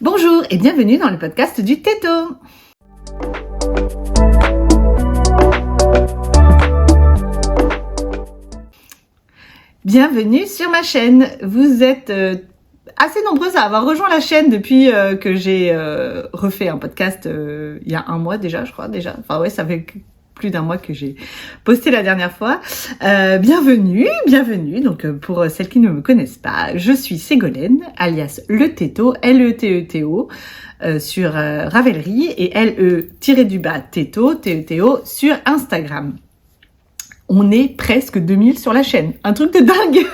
Bonjour et bienvenue dans le podcast du Této. Bienvenue sur ma chaîne. Vous êtes assez nombreuses à avoir rejoint la chaîne depuis que j'ai refait un podcast il y a un mois déjà, je crois déjà. Enfin ouais, ça fait plus d'un mois que j'ai posté la dernière fois. Bienvenue. Donc pour celles qui ne me connaissent pas, je suis Ségolène, alias Le Této, L-E-T-E-T-O, sur Ravelry et L-E-Této, T-E-T-O, sur Instagram. On est presque 2000 sur la chaîne. Un truc de dingue.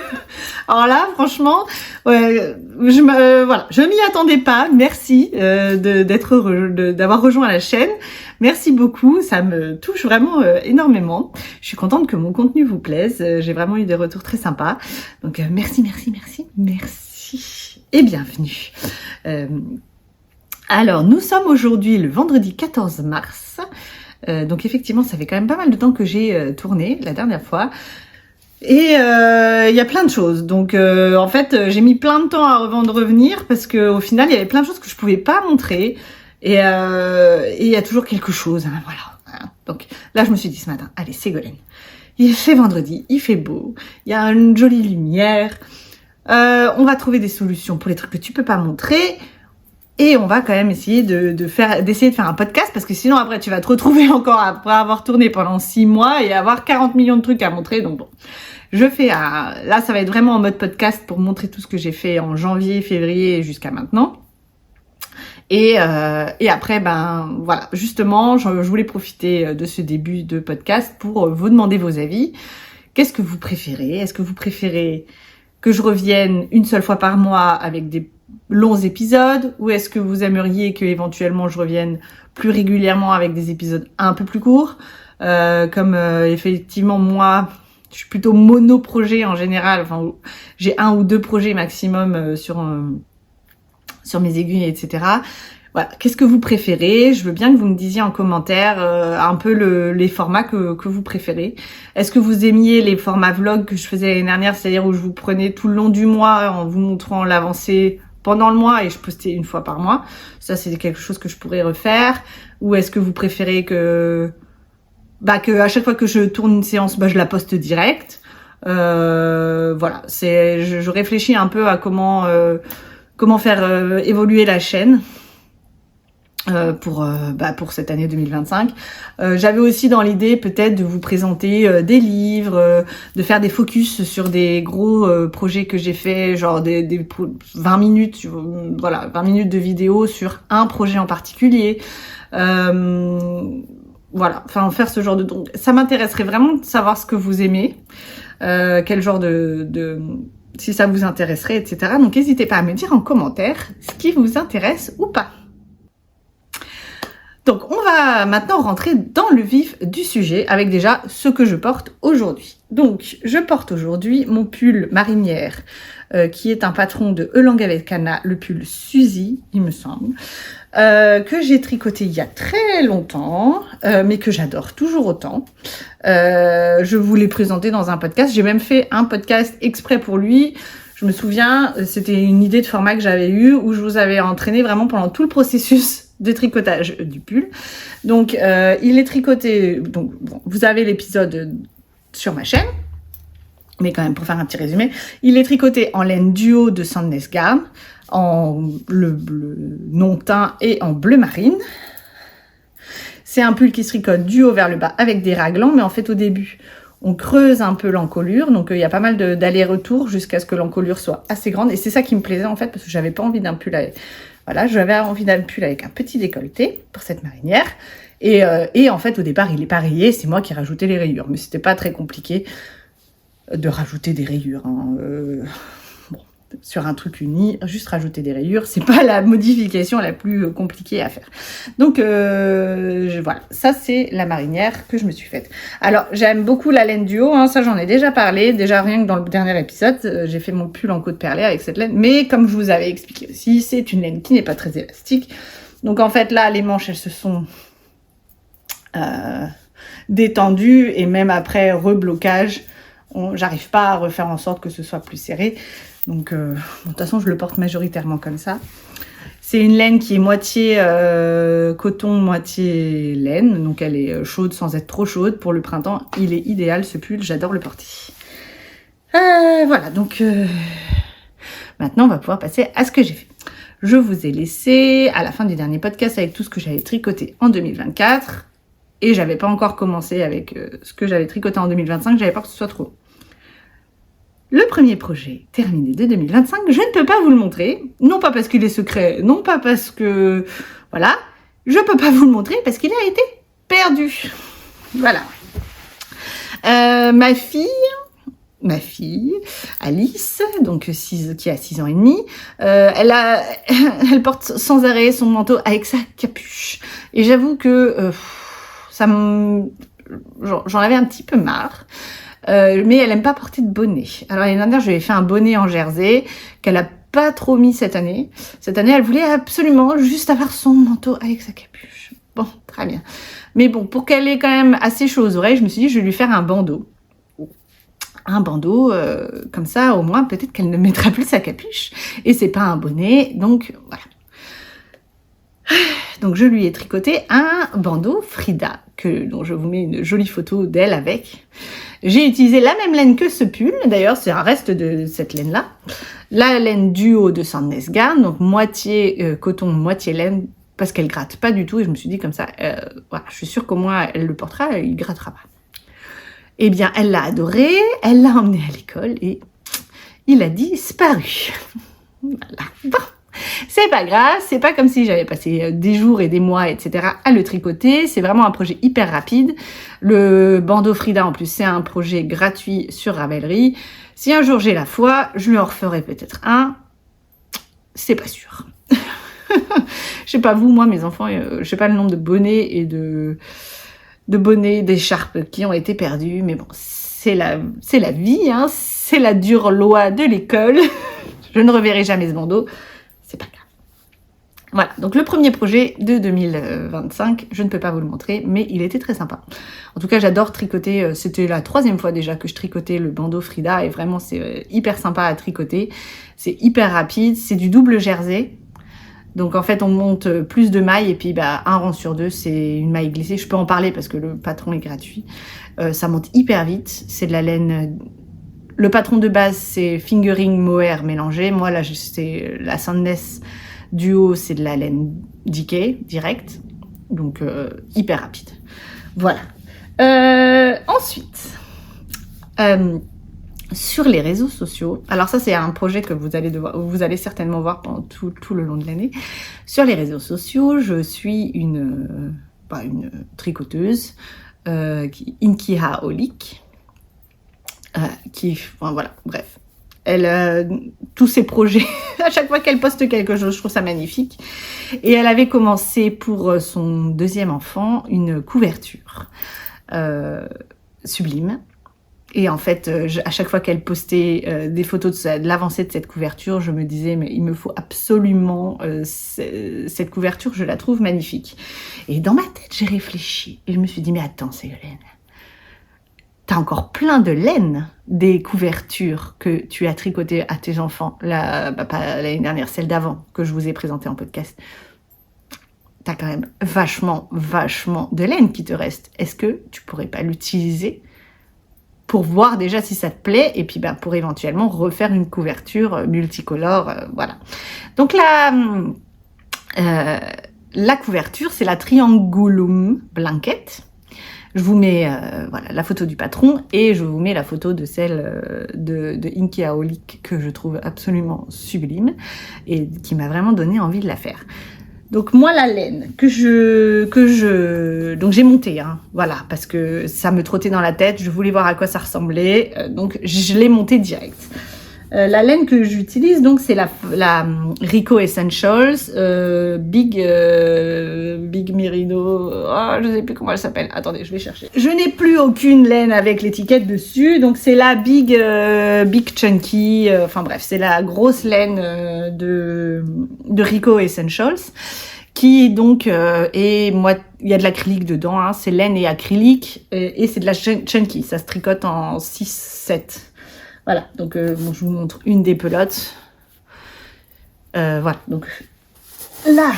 Alors là, franchement, je m'y attendais pas. Merci d'avoir rejoint la chaîne. Merci beaucoup. Ça me touche vraiment énormément. Je suis contente que mon contenu vous plaise. J'ai vraiment eu des retours très sympas. Donc merci. Et bienvenue. Alors, nous sommes aujourd'hui le vendredi 14 mars. Donc effectivement, ça fait quand même pas mal de temps que j'ai tourné la dernière fois. Et il y a plein de choses. Donc en fait, j'ai mis plein de temps avant de revenir parce que au final, il y avait plein de choses que je pouvais pas montrer. Et il y a toujours quelque chose. Hein, voilà. Donc là, je me suis dit ce matin, allez Ségolène, il fait vendredi, il fait beau, il y a une jolie lumière. On va trouver des solutions pour les trucs que tu peux pas montrer. Et on va quand même essayer d'essayer de faire un podcast parce que sinon après tu vas te retrouver encore après avoir tourné pendant 6 mois et avoir 40 millions de trucs à montrer. Donc bon, là ça va être vraiment en mode podcast pour montrer tout ce que j'ai fait en janvier, février jusqu'à maintenant. Et après ben voilà, justement je voulais profiter de ce début de podcast pour vous demander vos avis. Qu'est-ce que vous préférez? Est-ce que vous préférez que je revienne une seule fois par mois avec des longs épisodes, ou est-ce que vous aimeriez que éventuellement je revienne plus régulièrement avec des épisodes un peu plus courts, comme effectivement moi je suis plutôt mono-projet en général, enfin j'ai 1 ou 2 projets maximum sur mes aiguilles, etc. Voilà, qu'est-ce que vous préférez? Je veux bien que vous me disiez en commentaire un peu les formats que vous préférez. Est-ce que vous aimiez les formats vlog que je faisais l'année dernière, c'est-à-dire où je vous prenais tout le long du mois en vous montrant l'avancée pendant le mois et je postais 1 fois par mois? Ça, c'est quelque chose que je pourrais refaire. Ou est-ce que vous préférez que à chaque fois que je tourne une séance, je la poste direct? Voilà, je réfléchis un peu à comment faire évoluer la chaîne. Pour cette année 2025. J'avais aussi dans l'idée peut-être de vous présenter des livres, de faire des focus sur des gros projets que j'ai fait, genre des 20 minutes, voilà, 20 minutes de vidéo sur un projet en particulier. Voilà, enfin faire ce genre de... Donc, ça m'intéresserait vraiment de savoir ce que vous aimez, quel genre si ça vous intéresserait, etc. Donc n'hésitez pas à me dire en commentaire ce qui vous intéresse ou pas. Donc, on va maintenant rentrer dans le vif du sujet avec déjà ce que je porte aujourd'hui. Donc, je porte aujourd'hui mon pull marinière qui est un patron de Elangavecana, le pull Suzy, il me semble, que j'ai tricoté il y a très longtemps, mais que j'adore toujours autant. Je vous l'ai présenté dans un podcast. J'ai même fait un podcast exprès pour lui. Je me souviens, c'était une idée de format que j'avais eue où je vous avais entraîné vraiment pendant tout le processus de tricotage du pull. Donc, il est tricoté... Donc, bon, vous avez l'épisode sur ma chaîne, mais quand même, pour faire un petit résumé, il est tricoté en laine duo de Sandnes Garn, en bleu non teint et en bleu marine. C'est un pull qui se tricote du haut vers le bas avec des raglans, mais en fait, au début, on creuse un peu l'encolure, donc il y a pas mal d'allers-retours jusqu'à ce que l'encolure soit assez grande. Et c'est ça qui me plaisait en fait, parce que j'avais pas envie d'un pull voilà, j'avais envie d'un pull avec un petit décolleté pour cette marinière. Et en fait, au départ, il est pas rayé, c'est moi qui ai rajouté les rayures. Mais c'était pas très compliqué de rajouter des rayures. Hein. Bon, sur un truc uni, juste rajouter des rayures, c'est pas la modification la plus compliquée à faire. Donc voilà, ça c'est la marinière que je me suis faite. Alors j'aime beaucoup la laine duo, hein, ça j'en ai déjà parlé, déjà rien que dans le dernier épisode, j'ai fait mon pull en côte perlée avec cette laine, mais comme je vous avais expliqué aussi, c'est une laine qui n'est pas très élastique. Donc en fait là, les manches elles se sont détendues et même après reblocage, j'arrive pas à refaire en sorte que ce soit plus serré. Donc, de toute façon, je le porte majoritairement comme ça. C'est une laine qui est moitié coton, moitié laine. Donc elle est chaude sans être trop chaude. Pour le printemps, il est idéal ce pull. J'adore le porter. Voilà, donc maintenant on va pouvoir passer à ce que j'ai fait. Je vous ai laissé à la fin du dernier podcast avec tout ce que j'avais tricoté en 2024. Et j'avais pas encore commencé avec ce que j'avais tricoté en 2025. J'avais peur que ce soit trop. Le premier projet terminé de 2025, je ne peux pas vous le montrer. Non pas parce qu'il est secret, non pas parce que... Voilà. Je peux pas vous le montrer parce qu'il a été perdu. Voilà. Ma fille, Alice, donc qui a 6 ans et demi, elle porte sans arrêt son manteau avec sa capuche. Et j'avoue que j'en avais un petit peu marre. Mais elle aime pas porter de bonnet. Alors l'année dernière, je lui ai fait un bonnet en jersey qu'elle a pas trop mis cette année. Cette année, elle voulait absolument juste avoir son manteau avec sa capuche. Bon, très bien. Mais bon, pour qu'elle ait quand même assez chaud aux oreilles, je me suis dit, je vais lui faire un bandeau. Un bandeau, comme ça, au moins, peut-être qu'elle ne mettra plus sa capuche. Et c'est pas un bonnet, donc voilà. Donc je lui ai tricoté un bandeau Frida, dont je vous mets une jolie photo d'elle avec. J'ai utilisé la même laine que ce pull, d'ailleurs c'est un reste de cette laine-là. La laine duo de Sandnes Garn, donc moitié coton, moitié laine, parce qu'elle gratte pas du tout, et je me suis dit comme ça, voilà, je suis sûre qu'au moins elle le portera, il grattera pas. Eh bien, elle l'a adoré, elle l'a emmené à l'école, et il a disparu. Voilà, bon. C'est pas grave, c'est pas comme si j'avais passé des jours et des mois, etc. à le tricoter. C'est vraiment un projet hyper rapide. Le bandeau Frida, en plus, c'est un projet gratuit sur Ravelry. Si un jour j'ai la foi, je lui en referai peut-être un. C'est pas sûr. Je sais pas vous, moi, mes enfants, je sais pas le nombre de bonnets et de bonnets, d'écharpes qui ont été perdus. Mais bon, c'est la vie, hein. C'est la dure loi de l'école. Je ne reverrai jamais ce bandeau. C'est pas grave. Voilà, donc le premier projet de 2025, je ne peux pas vous le montrer, mais il était très sympa. En tout cas, j'adore tricoter. C'était la 3e fois déjà que je tricotais le bandeau Frida, et vraiment, c'est hyper sympa à tricoter. C'est hyper rapide, c'est du double jersey. Donc en fait, on monte plus de mailles, et puis un rang sur 2, c'est une maille glissée. Je peux en parler parce que le patron est gratuit. Ça monte hyper vite, c'est de la laine... Le patron de base, c'est fingering mohair mélangé. Moi, là, c'est la Sandnes duo, c'est de la laine DK, direct. Donc, hyper rapide. Voilà. Ensuite, sur les réseaux sociaux, alors ça, c'est un projet que vous allez certainement voir pendant tout le long de l'année. Sur les réseaux sociaux, je suis une tricoteuse, Inkiha Olik. Voilà, bref. Elle, tous ses projets, à chaque fois qu'elle poste quelque chose, je trouve ça magnifique. Et elle avait commencé pour son 2e enfant une couverture sublime. Et en fait, à chaque fois qu'elle postait des photos de l'avancée de cette couverture, je me disais, mais il me faut absolument cette couverture, je la trouve magnifique. Et dans ma tête, j'ai réfléchi. Et je me suis dit, mais attends, Ségolène, t'as encore plein de laine des couvertures que tu as tricotées à tes enfants. Pas l'année dernière, celle d'avant, que je vous ai présentée en podcast. T'as quand même vachement de laine qui te reste. Est-ce que tu pourrais pas l'utiliser pour voir déjà si ça te plaît, et puis pour éventuellement refaire une couverture multicolore, voilà. Donc la couverture, c'est la Triangulum Blanket. Je vous mets la photo du patron, et je vous mets la photo de celle de Inkiha Olik, que je trouve absolument sublime et qui m'a vraiment donné envie de la faire. Donc moi, la laine donc j'ai monté, hein, voilà, parce que ça me trottait dans la tête, je voulais voir à quoi ça ressemblait, donc je l'ai montée direct. La laine que j'utilise, donc, c'est la Rico Essentials Big Merino. Oh, je sais plus comment elle s'appelle. Attendez, je vais chercher. Je n'ai plus aucune laine avec l'étiquette dessus, donc c'est la Big Chunky. Enfin bref, c'est la grosse laine de Rico Essentials, qui donc il y a de l'acrylique dedans. Hein, c'est laine et acrylique, et c'est de la chunky. Ça se tricote en 6-7. Voilà, donc je vous montre une des pelotes. Voilà, donc là,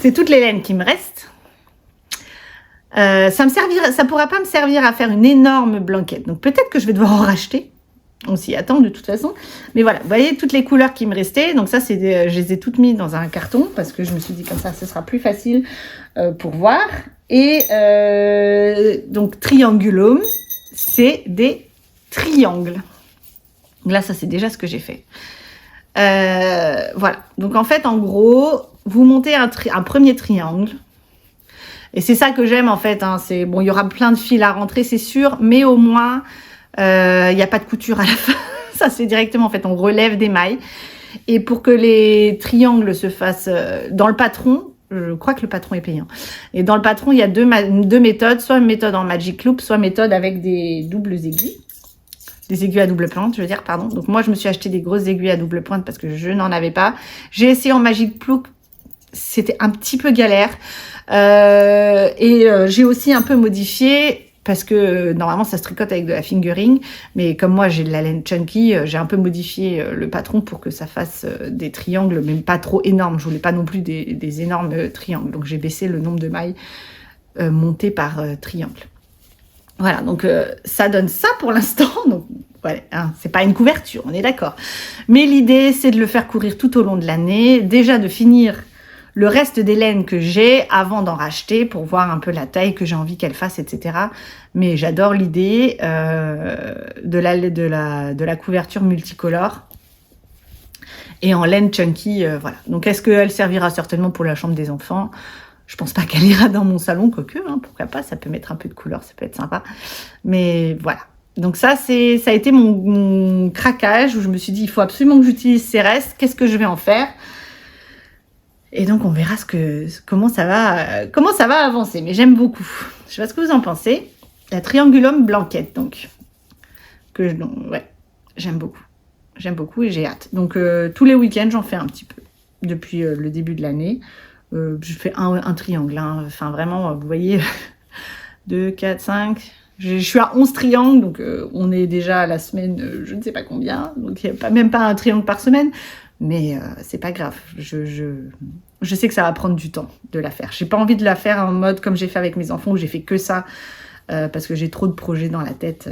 c'est toute les laines qui me restent. Ça pourra pas me servir à faire une énorme blanquette. Donc peut-être que je vais devoir en racheter. On s'y attend de toute façon. Mais voilà, vous voyez toutes les couleurs qui me restaient. Donc ça, je les ai toutes mises dans un carton parce que je me suis dit comme ça, ce sera plus facile pour voir. Et donc triangulum, c'est des triangles. Là, ça c'est déjà ce que j'ai fait. Voilà. Donc en fait, en gros, vous montez un premier triangle. Et c'est ça que j'aime en fait. Hein. C'est bon, il y aura plein de fils à rentrer, c'est sûr, mais au moins il n'y a pas de couture à la fin. Ça c'est directement en fait, on relève des mailles. Et pour que les triangles se fassent dans le patron, je crois que le patron est payant. Et dans le patron, il y a deux méthodes, soit une méthode en Magic Loop, soit une méthode avec des doubles aiguilles. Des aiguilles à double pointe, je veux dire, pardon. Donc moi, je me suis acheté des grosses aiguilles à double pointe parce que je n'en avais pas. J'ai essayé en Magic Loop, c'était un petit peu galère. J'ai aussi un peu modifié parce que normalement ça se tricote avec de la fingering, mais comme moi j'ai de la laine chunky, j'ai un peu modifié le patron pour que ça fasse des triangles, même pas trop énormes. Je voulais pas non plus des énormes triangles, donc j'ai baissé le nombre de mailles montées par triangle. Voilà, donc ça donne ça pour l'instant. Donc ouais, hein, c'est pas une couverture, on est d'accord. Mais l'idée c'est de le faire courir tout au long de l'année, déjà de finir le reste des laines que j'ai avant d'en racheter pour voir un peu la taille que j'ai envie qu'elle fasse, etc. Mais j'adore l'idée de la couverture multicolore et en laine chunky, voilà. Donc est-ce qu'elle servira certainement pour la chambre des enfants? Je pense pas qu'elle ira dans mon salon, quoique, hein, pourquoi pas, ça peut mettre un peu de couleur, ça peut être sympa. Mais voilà. Donc ça a été mon craquage où je me suis dit, il faut absolument que j'utilise ces restes, qu'est-ce que je vais en faire? Et donc, on verra comment ça va avancer. Mais j'aime beaucoup. Je sais pas ce que vous en pensez. La triangulum blanquette, donc. Ouais, j'aime beaucoup. J'aime beaucoup et j'ai hâte. Donc, tous les week-ends, j'en fais un petit peu. Depuis le début de l'année. Je fais un triangle. Hein. Enfin, vraiment, vous voyez, 2, 4, 5... Je suis à 11 triangles, donc on est déjà à la semaine, je ne sais pas combien. Donc, il n'y a même pas un triangle par semaine. Mais c'est pas grave, je sais que ça va prendre du temps de la faire. J'ai pas envie de la faire en mode comme j'ai fait avec mes enfants où j'ai fait que ça parce que j'ai trop de projets dans la tête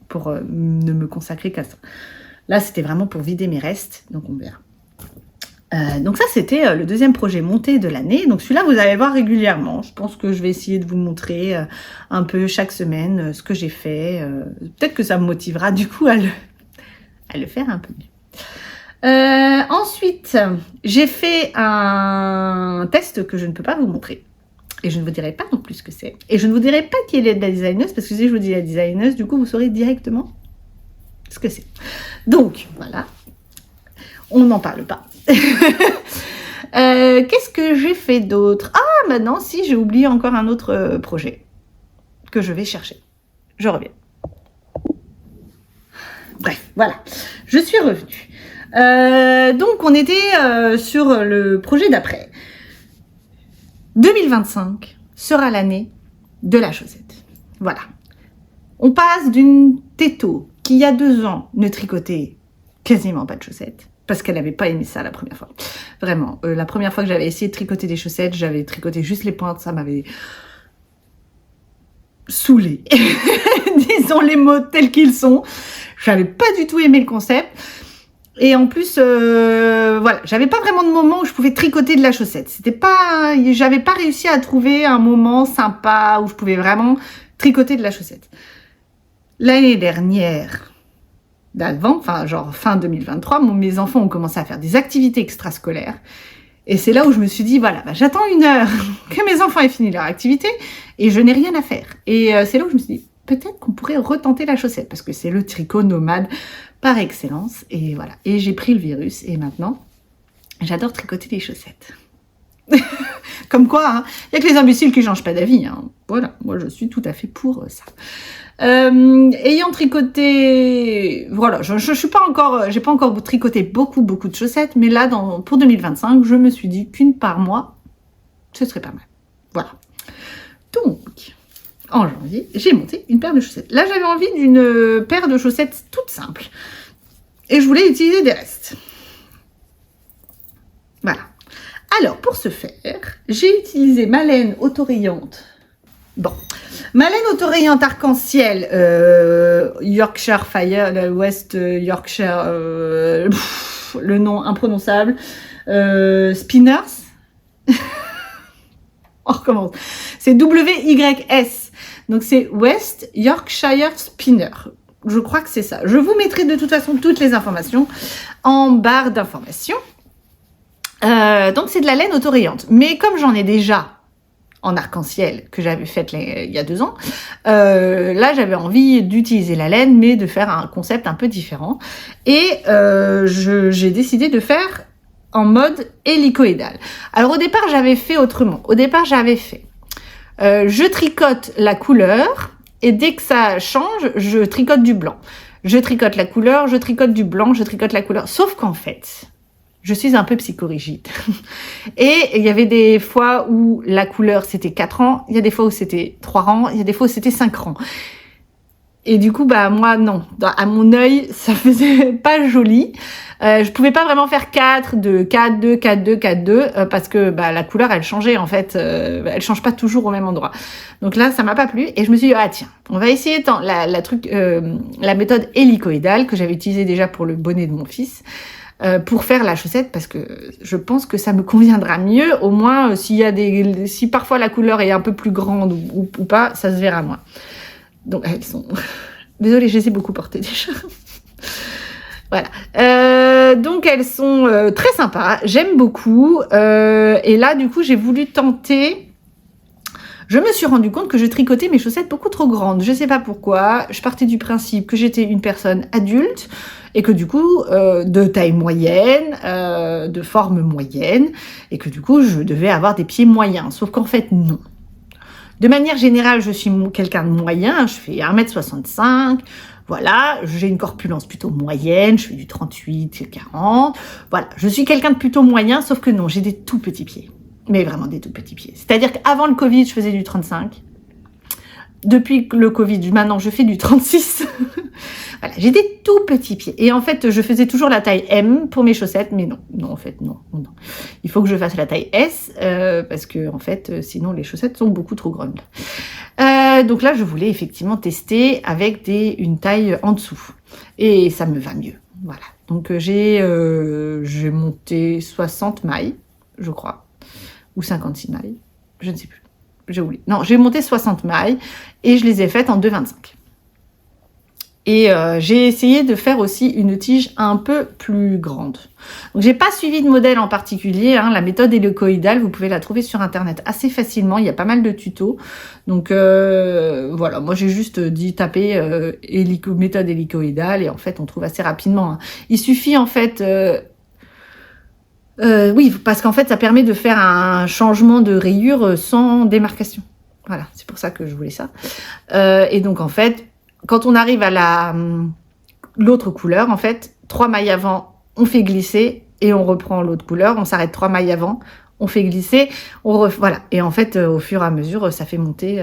pour ne me consacrer qu'à ça. Là, c'était vraiment pour vider mes restes, donc on verra. Donc ça, c'était le deuxième projet monté de l'année. Donc celui-là, vous allez le voir régulièrement. Je pense que je vais essayer de vous montrer un peu chaque semaine ce que j'ai fait. Peut-être que ça me motivera du coup à le faire un peu mieux. Ensuite, j'ai fait un test que je ne peux pas vous montrer. Et je ne vous dirai pas non plus ce que c'est. Et je ne vous dirai pas qui est la designeuse, parce que si je vous dis la designeuse, du coup, vous saurez directement ce que c'est. Donc, voilà. On n'en parle pas. Qu'est-ce que j'ai fait d'autre? Ah, maintenant, si, j'ai oublié encore un autre projet que je vais chercher. Je reviens. Bref, voilà. Je suis revenue. Donc on était sur le projet d'après. 2025 sera l'année de la chaussette. Voilà. On passe d'une této qui il y a 2 ans ne tricotait quasiment pas de chaussettes parce qu'elle n'avait pas aimé ça la première fois. Vraiment, la première fois que j'avais essayé de tricoter des chaussettes, j'avais tricoté juste les pointes, ça m'avait saoulée. Disons les mots tels qu'ils sont. J'avais pas du tout aimé le concept. Et en plus, voilà, j'avais pas vraiment de moment où je pouvais tricoter de la chaussette. J'avais pas réussi à trouver un moment sympa où je pouvais vraiment tricoter de la chaussette. L'année dernière, d'avant, enfin genre fin 2023, mes enfants ont commencé à faire des activités extrascolaires. Et c'est là où je me suis dit, voilà, j'attends 1 heure que mes enfants aient fini leur activité et je n'ai rien à faire. Et c'est là où je me suis dit, peut-être qu'on pourrait retenter la chaussette parce que c'est le tricot nomade par excellence. Et voilà. Et j'ai pris le virus et maintenant, j'adore tricoter des chaussettes. Comme quoi, hein, il n'y a que les imbéciles qui changent pas d'avis. Hein. Voilà, moi je suis tout à fait pour ça. Ayant tricoté, voilà, je suis pas encore, j'ai pas encore tricoté beaucoup de chaussettes, mais là, pour 2025, je me suis dit qu'une par mois, ce serait pas mal. Voilà. Donc, en janvier, j'ai monté une paire de chaussettes. Là, j'avais envie d'une paire de chaussettes toute simple. et je voulais utiliser des restes. Voilà. Alors, pour ce faire, j'ai utilisé ma laine autorayante. Bon, ma laine autorayante arc-en-ciel, Yorkshire Fire, West Yorkshire, le nom imprononçable, Spinners. On recommence. C'est WYS. Donc, c'est West Yorkshire Spinner. Je crois que c'est ça. Je vous mettrai de toute façon toutes les informations en barre d'informations. Donc, c'est de la laine autorayante. Mais comme j'en ai déjà en arc-en-ciel que j'avais faite il y a 2 ans, là, j'avais envie d'utiliser la laine, mais de faire un concept un peu différent. Et j'ai décidé de faire en mode hélicoïdal. Alors, au départ, j'avais fait autrement. Au départ, j'avais fait... je tricote la couleur et dès que ça change, je tricote du blanc. Je tricote la couleur, je tricote du blanc, je tricote la couleur. Sauf qu'en fait, je suis un peu psychorigide. Et il y avait des fois où la couleur c'était 4 rangs, il y a des fois où c'était 3 rangs, il y a des fois où c'était 5 rangs. Et du coup, bah moi non, à mon œil, ça faisait pas joli. Je pouvais pas vraiment faire 4, 2, 4, 2, 4, 2, 4, 2, parce que bah, la couleur, elle changeait en fait. Elle change pas toujours au même endroit. Donc là, ça m'a pas plu. Et je me suis dit, ah tiens, on va essayer la méthode hélicoïdale que j'avais utilisée déjà pour le bonnet de mon fils, pour faire la chaussette, parce que je pense que ça me conviendra mieux. Au moins, si parfois la couleur est un peu plus grande ou pas, ça se verra moins. Donc elles sont... Désolée, je les ai beaucoup portées déjà. Voilà. Donc elles sont très sympas, j'aime beaucoup. Et là, du coup, j'ai voulu tenter... Je me suis rendu compte que je tricotais mes chaussettes beaucoup trop grandes. Je sais pas pourquoi. Je partais du principe que j'étais une personne adulte et que du coup, de taille moyenne, de forme moyenne, et que du coup, je devais avoir des pieds moyens. Sauf qu'en fait, non. De manière générale, je suis quelqu'un de moyen, je fais 1m65, voilà, j'ai une corpulence plutôt moyenne, je fais du 38, 40, voilà, je suis quelqu'un de plutôt moyen, sauf que non, j'ai des tout petits pieds, mais vraiment des tout petits pieds. C'est-à-dire qu'avant le Covid, je faisais du 35, depuis le Covid, maintenant je fais du 36, voilà, j'ai des tout petits pieds. Et en fait, je faisais toujours la taille M pour mes chaussettes, mais non, en fait, non. Il faut que je fasse la taille S, parce que en fait, sinon les chaussettes sont beaucoup trop grandes. Donc là, je voulais effectivement tester avec une taille en dessous. Et ça me va mieux, voilà. Donc j'ai monté 60 mailles, je crois, ou 56 mailles, je ne sais plus. J'ai oublié. Non, j'ai monté 60 mailles et je les ai faites en 2,25. Et j'ai essayé de faire aussi une tige un peu plus grande. Donc j'ai pas suivi de modèle en particulier, hein. La méthode hélicoïdale, vous pouvez la trouver sur internet assez facilement, il y a pas mal de tutos. Donc voilà, moi j'ai juste dit taper méthode hélicoïdale et en fait on trouve assez rapidement, hein. Il suffit en fait... oui, parce qu'en fait ça permet de faire un changement de rayure sans démarcation. Voilà, c'est pour ça que je voulais ça. Et donc en fait... Quand on arrive à l'autre couleur, en fait, 3 mailles avant, on fait glisser et on reprend l'autre couleur. On s'arrête 3 mailles avant, on fait glisser, voilà. Et en fait, au fur et à mesure, ça fait monter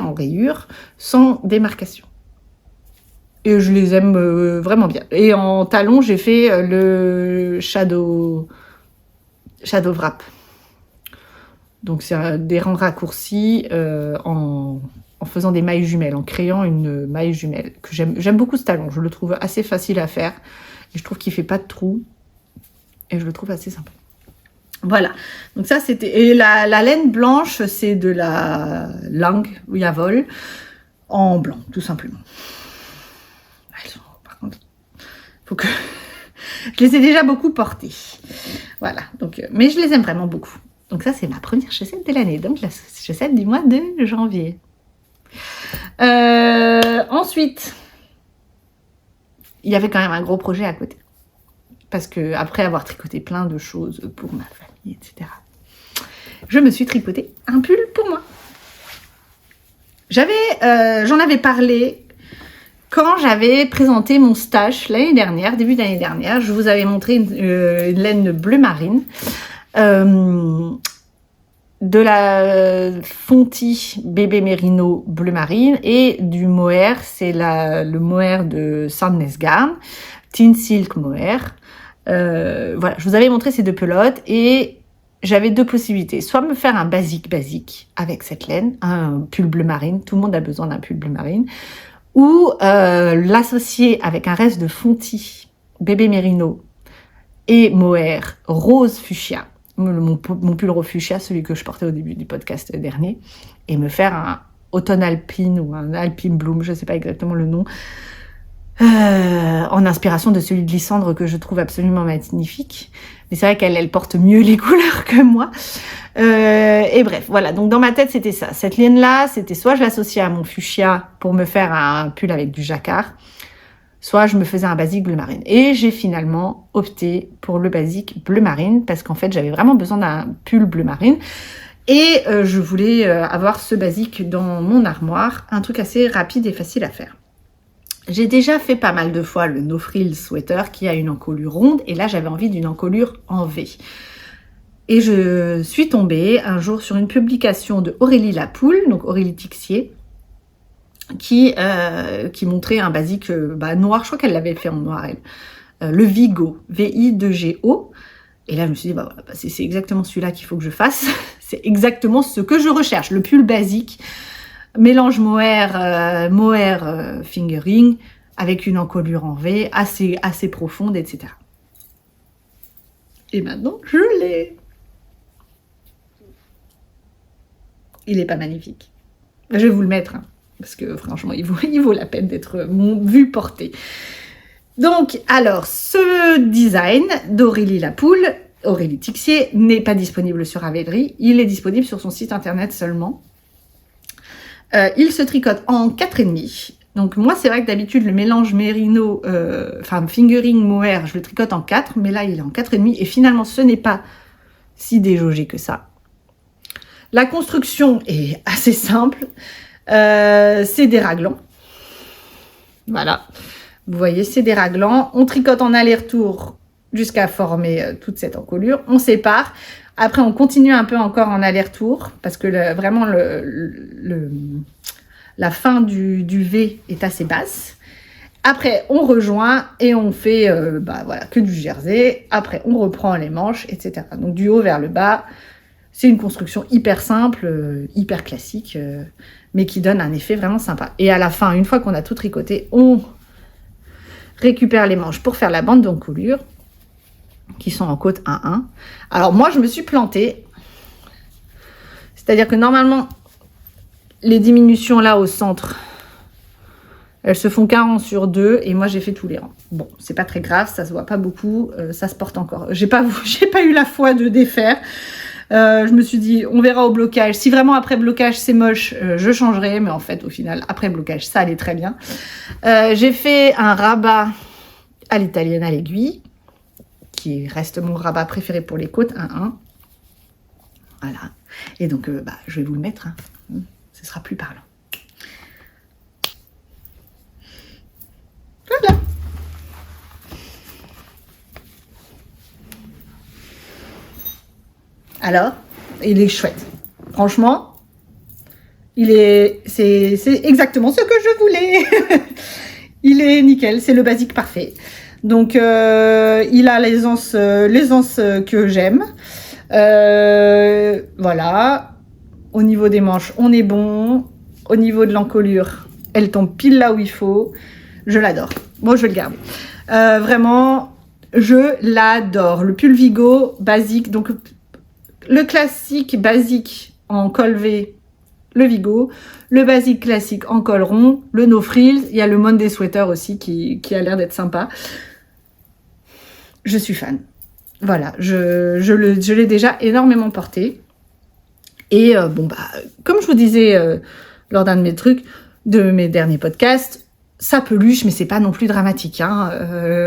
en rayures sans démarcation. Et je les aime vraiment bien. Et en talon, j'ai fait le shadow wrap. Donc c'est des rangs raccourcis en faisant des mailles jumelles, en créant une maille jumelle. Que j'aime beaucoup ce talon, je le trouve assez facile à faire. Et je trouve qu'il fait pas de trous. Et je le trouve assez sympa. Voilà, donc ça c'était... Et la laine blanche, c'est de la langue Yavol en blanc, tout simplement. Elles sont, par contre, faut que... je les ai déjà beaucoup portées. Voilà, donc, mais je les aime vraiment beaucoup. Donc ça, c'est ma première chaussette de l'année. Donc la chaussette du mois de janvier. Ensuite, il y avait quand même un gros projet à côté. Parce que après avoir tricoté plein de choses pour ma famille, etc., je me suis tricoté un pull pour moi. J'en avais parlé quand j'avais présenté mon stash l'année dernière, début d'année dernière. Je vous avais montré une laine bleu marine. De la Fonti bébé mérino bleu marine et du mohair, c'est le mohair de Sandnes Garn Teen Silk Mohair. Voilà, je vous avais montré ces deux pelotes et j'avais deux possibilités. Soit me faire un basique avec cette laine, un pull bleu marine, tout le monde a besoin d'un pull bleu marine, ou l'associer avec un reste de Fonty, bébé mérino et mohair rose fuchsia, mon pull rose fuchsia, celui que je portais au début du podcast dernier, et me faire un automne alpine ou un alpine bloom, je ne sais pas exactement le nom, en inspiration de celui de Lysandre que je trouve absolument magnifique. Mais c'est vrai qu'elle porte mieux les couleurs que moi. Et bref, voilà. Donc dans ma tête, c'était ça. Cette laine-là, c'était soit je l'associais à mon fuchsia pour me faire un pull avec du jacquard, soit je me faisais un basique bleu marine. Et j'ai finalement opté pour le basique bleu marine parce qu'en fait, j'avais vraiment besoin d'un pull bleu marine. Et je voulais avoir ce basique dans mon armoire, un truc assez rapide et facile à faire. J'ai déjà fait pas mal de fois le No Frills Sweater qui a une encolure ronde et là j'avais envie d'une encolure en V. Et je suis tombée un jour sur une publication de Aurélie Lapoule, donc Aurélie Tixier, qui montrait un basique noir, je crois qu'elle l'avait fait en noir elle, le Vigo, V-I-2-G-O. Et là je me suis dit c'est exactement celui-là qu'il faut que je fasse, c'est exactement ce que je recherche, le pull basique. Mélange mohair fingering avec une encolure en V assez profonde, etc. Et maintenant, je l'ai. Il n'est pas magnifique. Je vais vous le mettre, hein, parce que franchement, il vaut la peine d'être vu porté. Donc, alors, ce design d'Aurélie Lapoule, Aurélie Tixier, n'est pas disponible sur Ravelry. Il est disponible sur son site internet seulement. Il se tricote en 4,5. Donc moi, c'est vrai que d'habitude, le mélange mérino, fingering mohair, je le tricote en 4, mais là, il est en 4,5. Et finalement, ce n'est pas si déjaugé que ça. La construction est assez simple. C'est des raglans. Voilà. Vous voyez, c'est des raglans. On tricote en aller-retour jusqu'à former toute cette encolure. On sépare. Après, on continue un peu encore en aller-retour parce que vraiment la fin du V est assez basse. Après, on rejoint et on fait que du jersey. Après, on reprend les manches, etc. Donc, du haut vers le bas, c'est une construction hyper simple, hyper classique, mais qui donne un effet vraiment sympa. Et à la fin, une fois qu'on a tout tricoté, on récupère les manches pour faire la bande d'encolure, qui sont en côte 1-1. Alors moi, je me suis plantée. C'est-à-dire que normalement, les diminutions là au centre, elles se font qu'un rang sur 2 et moi, j'ai fait tous les rangs. Bon, c'est pas très grave, ça se voit pas beaucoup, ça se porte encore. J'ai pas eu la foi de défaire. Je me suis dit, on verra au blocage. Si vraiment après blocage, c'est moche, je changerai. Mais en fait, au final, après blocage, ça allait très bien. J'ai fait un rabat à l'italienne à l'aiguille, qui reste mon rabat préféré pour les côtes, 1-1. Voilà. Et donc, je vais vous le mettre. Hein. Ce sera plus parlant. Voilà. Alors, il est chouette. Franchement, c'est exactement ce que je voulais. Il est nickel, c'est le basique parfait. Donc, il a l'aisance que j'aime. Voilà. Au niveau des manches, on est bon. Au niveau de l'encolure, elle tombe pile là où il faut. Je l'adore. Bon, je vais le garder. Vraiment, je l'adore. Le pull Vigo basique. Donc, le classique basique en col V, le Vigo. Le basique classique en col rond. Le No Frills. Il y a le Monday Sweater aussi qui a l'air d'être sympa. Je suis fan. Voilà, je l'ai déjà énormément porté. Et comme je vous disais lors d'un de mes derniers podcasts, ça peluche, mais c'est pas non plus dramatique. Hein.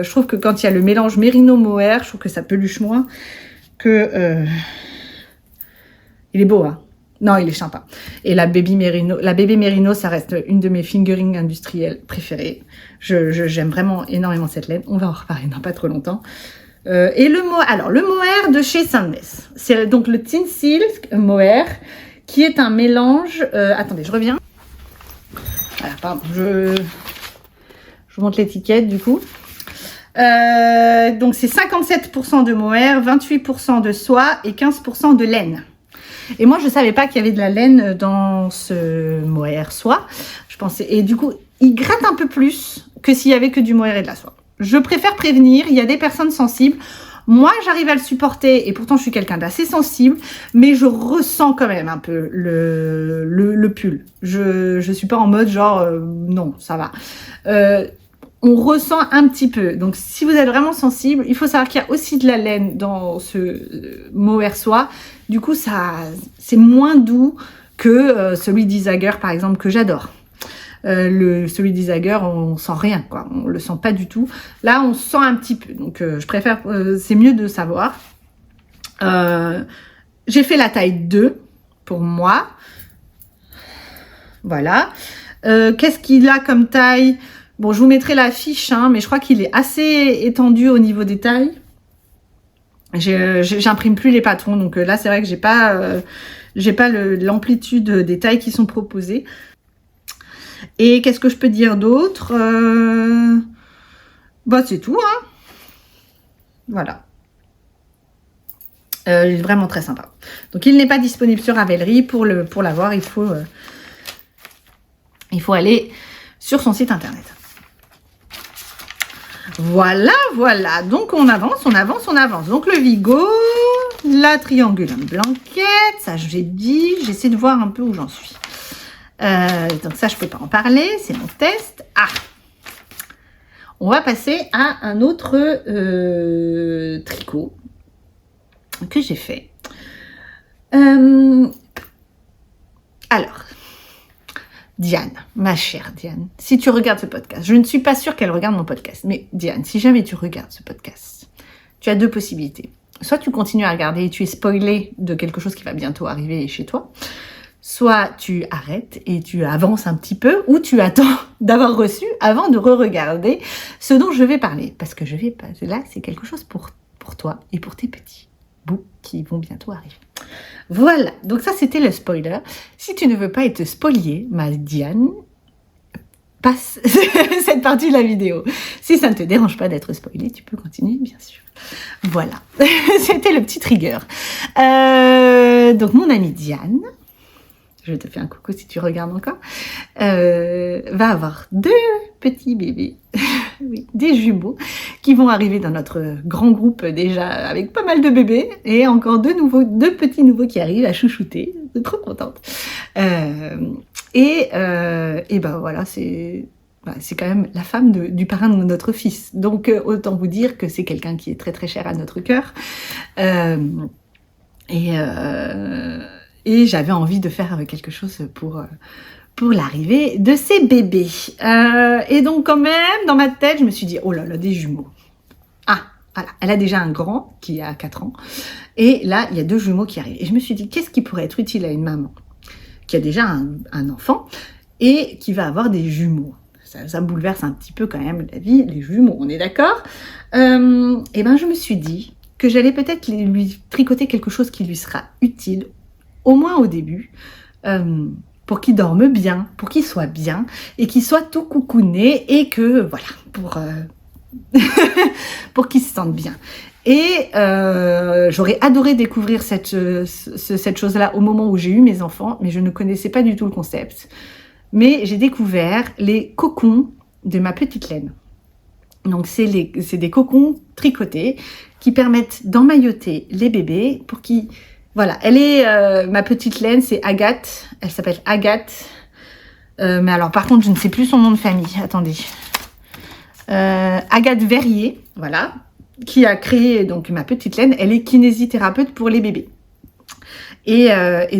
Je trouve que quand il y a le mélange mérino-mohair, je trouve que ça peluche moins que... Il est beau, hein. Non, il est sympa. Et la bébé mérino, ça reste une de mes fingering industriels préférées. J'aime vraiment énormément cette laine. On va en reparler dans pas trop longtemps. Et le mohair de chez Sandnes. C'est donc le Teen Silk Mohair, qui est un mélange... attendez, je reviens. Voilà, pardon, je vous montre l'étiquette du coup. Donc c'est 57% de mohair, 28% de soie et 15% de laine. Et moi je savais pas qu'il y avait de la laine dans ce mohair soie. Je pensais, et du coup il gratte un peu plus que s'il y avait que du mohair et de la soie. Je préfère prévenir, il y a des personnes sensibles. Moi, j'arrive à le supporter et pourtant je suis quelqu'un d'assez sensible, mais je ressens quand même un peu le pull. Je suis pas en mode genre non, ça va. On ressent un petit peu. Donc si vous êtes vraiment sensible, il faut savoir qu'il y a aussi de la laine dans ce mohair soie. Du coup, ça c'est moins doux que celui d'Isager par exemple que j'adore. Celui d'Isager, on sent rien, quoi. On le sent pas du tout. Là, on sent un petit peu. Donc, je préfère. C'est mieux de savoir. J'ai fait la taille 2 pour moi. Voilà. Qu'est-ce qu'il a comme taille? Bon, je vous mettrai la fiche, hein, mais je crois qu'il est assez étendu au niveau des tailles. J'imprime plus les patrons, donc là, c'est vrai que j'ai pas l'amplitude des tailles qui sont proposées. Et qu'est-ce que je peux dire d'autre? Bah c'est tout, hein. Voilà. Il est vraiment très sympa. Donc il n'est pas disponible sur Ravelry. Pour l'avoir, il faut aller sur son site internet. Voilà, voilà. Donc on avance. Donc le Vigo, la Triangulum Blanquette, ça j'ai dit. J'essaie de voir un peu où j'en suis. Donc ça, je peux pas en parler, c'est mon test. Ah, on va passer à un autre tricot que j'ai fait. Alors, Diane, ma chère Diane, si tu regardes ce podcast, je ne suis pas sûre qu'elle regarde mon podcast, mais Diane, si jamais tu regardes ce podcast, tu as deux possibilités. Soit tu continues à regarder et tu es spoilé de quelque chose qui va bientôt arriver chez toi, soit tu arrêtes et tu avances un petit peu, ou tu attends d'avoir reçu avant de re-regarder ce dont je vais parler. Parce que là, c'est quelque chose pour toi et pour tes petits bouts qui vont bientôt arriver. Voilà, donc ça c'était le spoiler. Si tu ne veux pas être spoilée, ma Diane, passe cette partie de la vidéo. Si ça ne te dérange pas d'être spoilée, tu peux continuer, bien sûr. Voilà, c'était le petit trigger. Donc mon amie Diane, je te fais un coucou si tu regardes encore, va avoir deux petits bébés, oui, des jumeaux, qui vont arriver dans notre grand groupe déjà avec pas mal de bébés, et encore deux petits nouveaux qui arrivent à chouchouter, je suis trop contente. Et ben voilà, c'est quand même la femme du parrain de notre fils, donc autant vous dire que c'est quelqu'un qui est très très cher à notre cœur, et j'avais envie de faire quelque chose pour l'arrivée de ces bébés. Et donc quand même, dans ma tête, je me suis dit, oh là là, des jumeaux. Ah, voilà, elle a déjà un grand qui a 4 ans. Et là, il y a 2 jumeaux qui arrivent. Et je me suis dit, qu'est-ce qui pourrait être utile à une maman qui a déjà un enfant et qui va avoir des jumeaux? Ça bouleverse un petit peu quand même la vie, les jumeaux, on est d'accord? Et ben je me suis dit que j'allais peut-être lui tricoter quelque chose qui lui sera utile, au moins au début, pour qu'il dorme bien, pour qu'il soit bien, et qu'il soit tout coucouné, et que, voilà, pour qu'il se sente bien. Et j'aurais adoré découvrir cette chose-là au moment où j'ai eu mes enfants, mais je ne connaissais pas du tout le concept. Mais j'ai découvert les cocons de ma petite laine. Donc c'est des cocons tricotés qui permettent d'emmailloter les bébés pour qu'ils... Voilà, elle est ma petite laine, c'est Agathe. Elle s'appelle Agathe. Mais alors par contre, je ne sais plus son nom de famille. Attendez. Agathe Verrier, voilà, qui a créé donc ma petite laine. Elle est kinésithérapeute pour les bébés. Et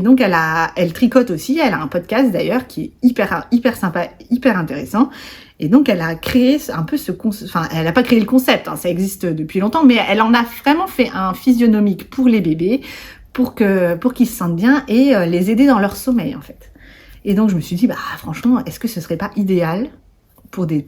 donc elle tricote aussi. Elle a un podcast d'ailleurs qui est hyper sympa, hyper intéressant. Et donc elle a créé un peu ce concept. Enfin, elle n'a pas créé le concept, hein, ça existe depuis longtemps, mais elle en a vraiment fait un physionomique pour les bébés, pour qu'ils se sentent bien et les aider dans leur sommeil en fait. Et donc je me suis dit, bah franchement, est-ce que ce serait pas idéal pour des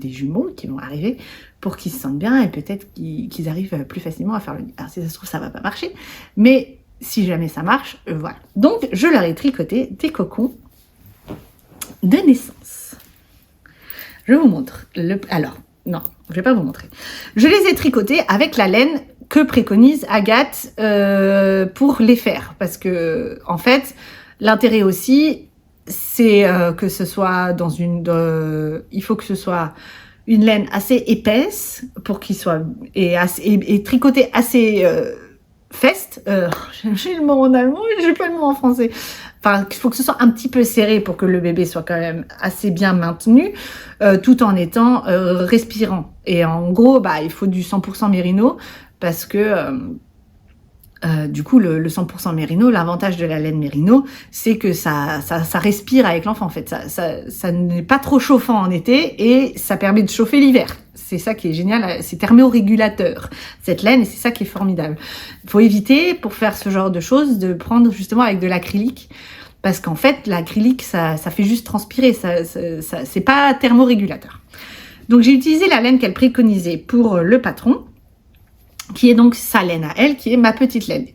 jumeaux qui vont arriver, pour qu'ils se sentent bien et peut-être qu'ils arrivent plus facilement à faire le lit. Alors si ça se trouve, ça va pas marcher, mais si jamais ça marche, voilà. Donc je leur ai tricoté des cocons de naissance. Je vous montre. Alors, Non, je vais pas vous montrer. Je les ai tricotés avec la laine que préconise Agathe pour les faire. Parce que, en fait, l'intérêt aussi, c'est que ce soit dans une... il faut que ce soit une laine assez épaisse pour qu'il soit... et tricoté assez feste. J'ai le mot en allemand et j'ai pas le mot en français. Enfin, il faut que ce soit un petit peu serré pour que le bébé soit quand même assez bien maintenu, tout en étant respirant. Et en gros, bah, il faut du 100% mérino parce que du coup, le 100% mérino, l'avantage de la laine mérino, c'est que ça respire avec l'enfant. En fait, ça n'est pas trop chauffant en été et ça permet de chauffer l'hiver. C'est ça qui est génial, c'est thermorégulateur, cette laine, et c'est ça qui est formidable. Il faut éviter, pour faire ce genre de choses, de prendre justement avec de l'acrylique, parce qu'en fait, l'acrylique, ça fait juste transpirer, c'est pas thermorégulateur. Donc, j'ai utilisé la laine qu'elle préconisait pour le patron, qui est donc sa laine à elle, qui est ma petite laine.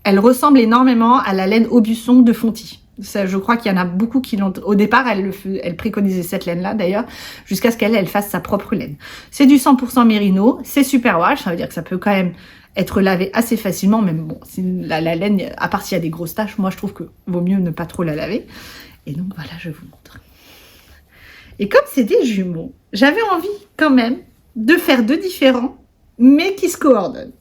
Elle ressemble énormément à la laine Aubusson de Fonty. Ça, je crois qu'il y en a beaucoup qui l'ont... Au départ, elle préconisait cette laine-là, d'ailleurs, jusqu'à ce qu'elle fasse sa propre laine. C'est du 100% mérino, c'est super wash, ça veut dire que ça peut quand même être lavé assez facilement, même bon, la laine, à part s'il y a des grosses taches, moi je trouve que vaut mieux ne pas trop la laver. Et donc voilà, je vous montre. Et comme c'est des jumeaux, j'avais envie quand même de faire deux différents, mais qui se coordonnent.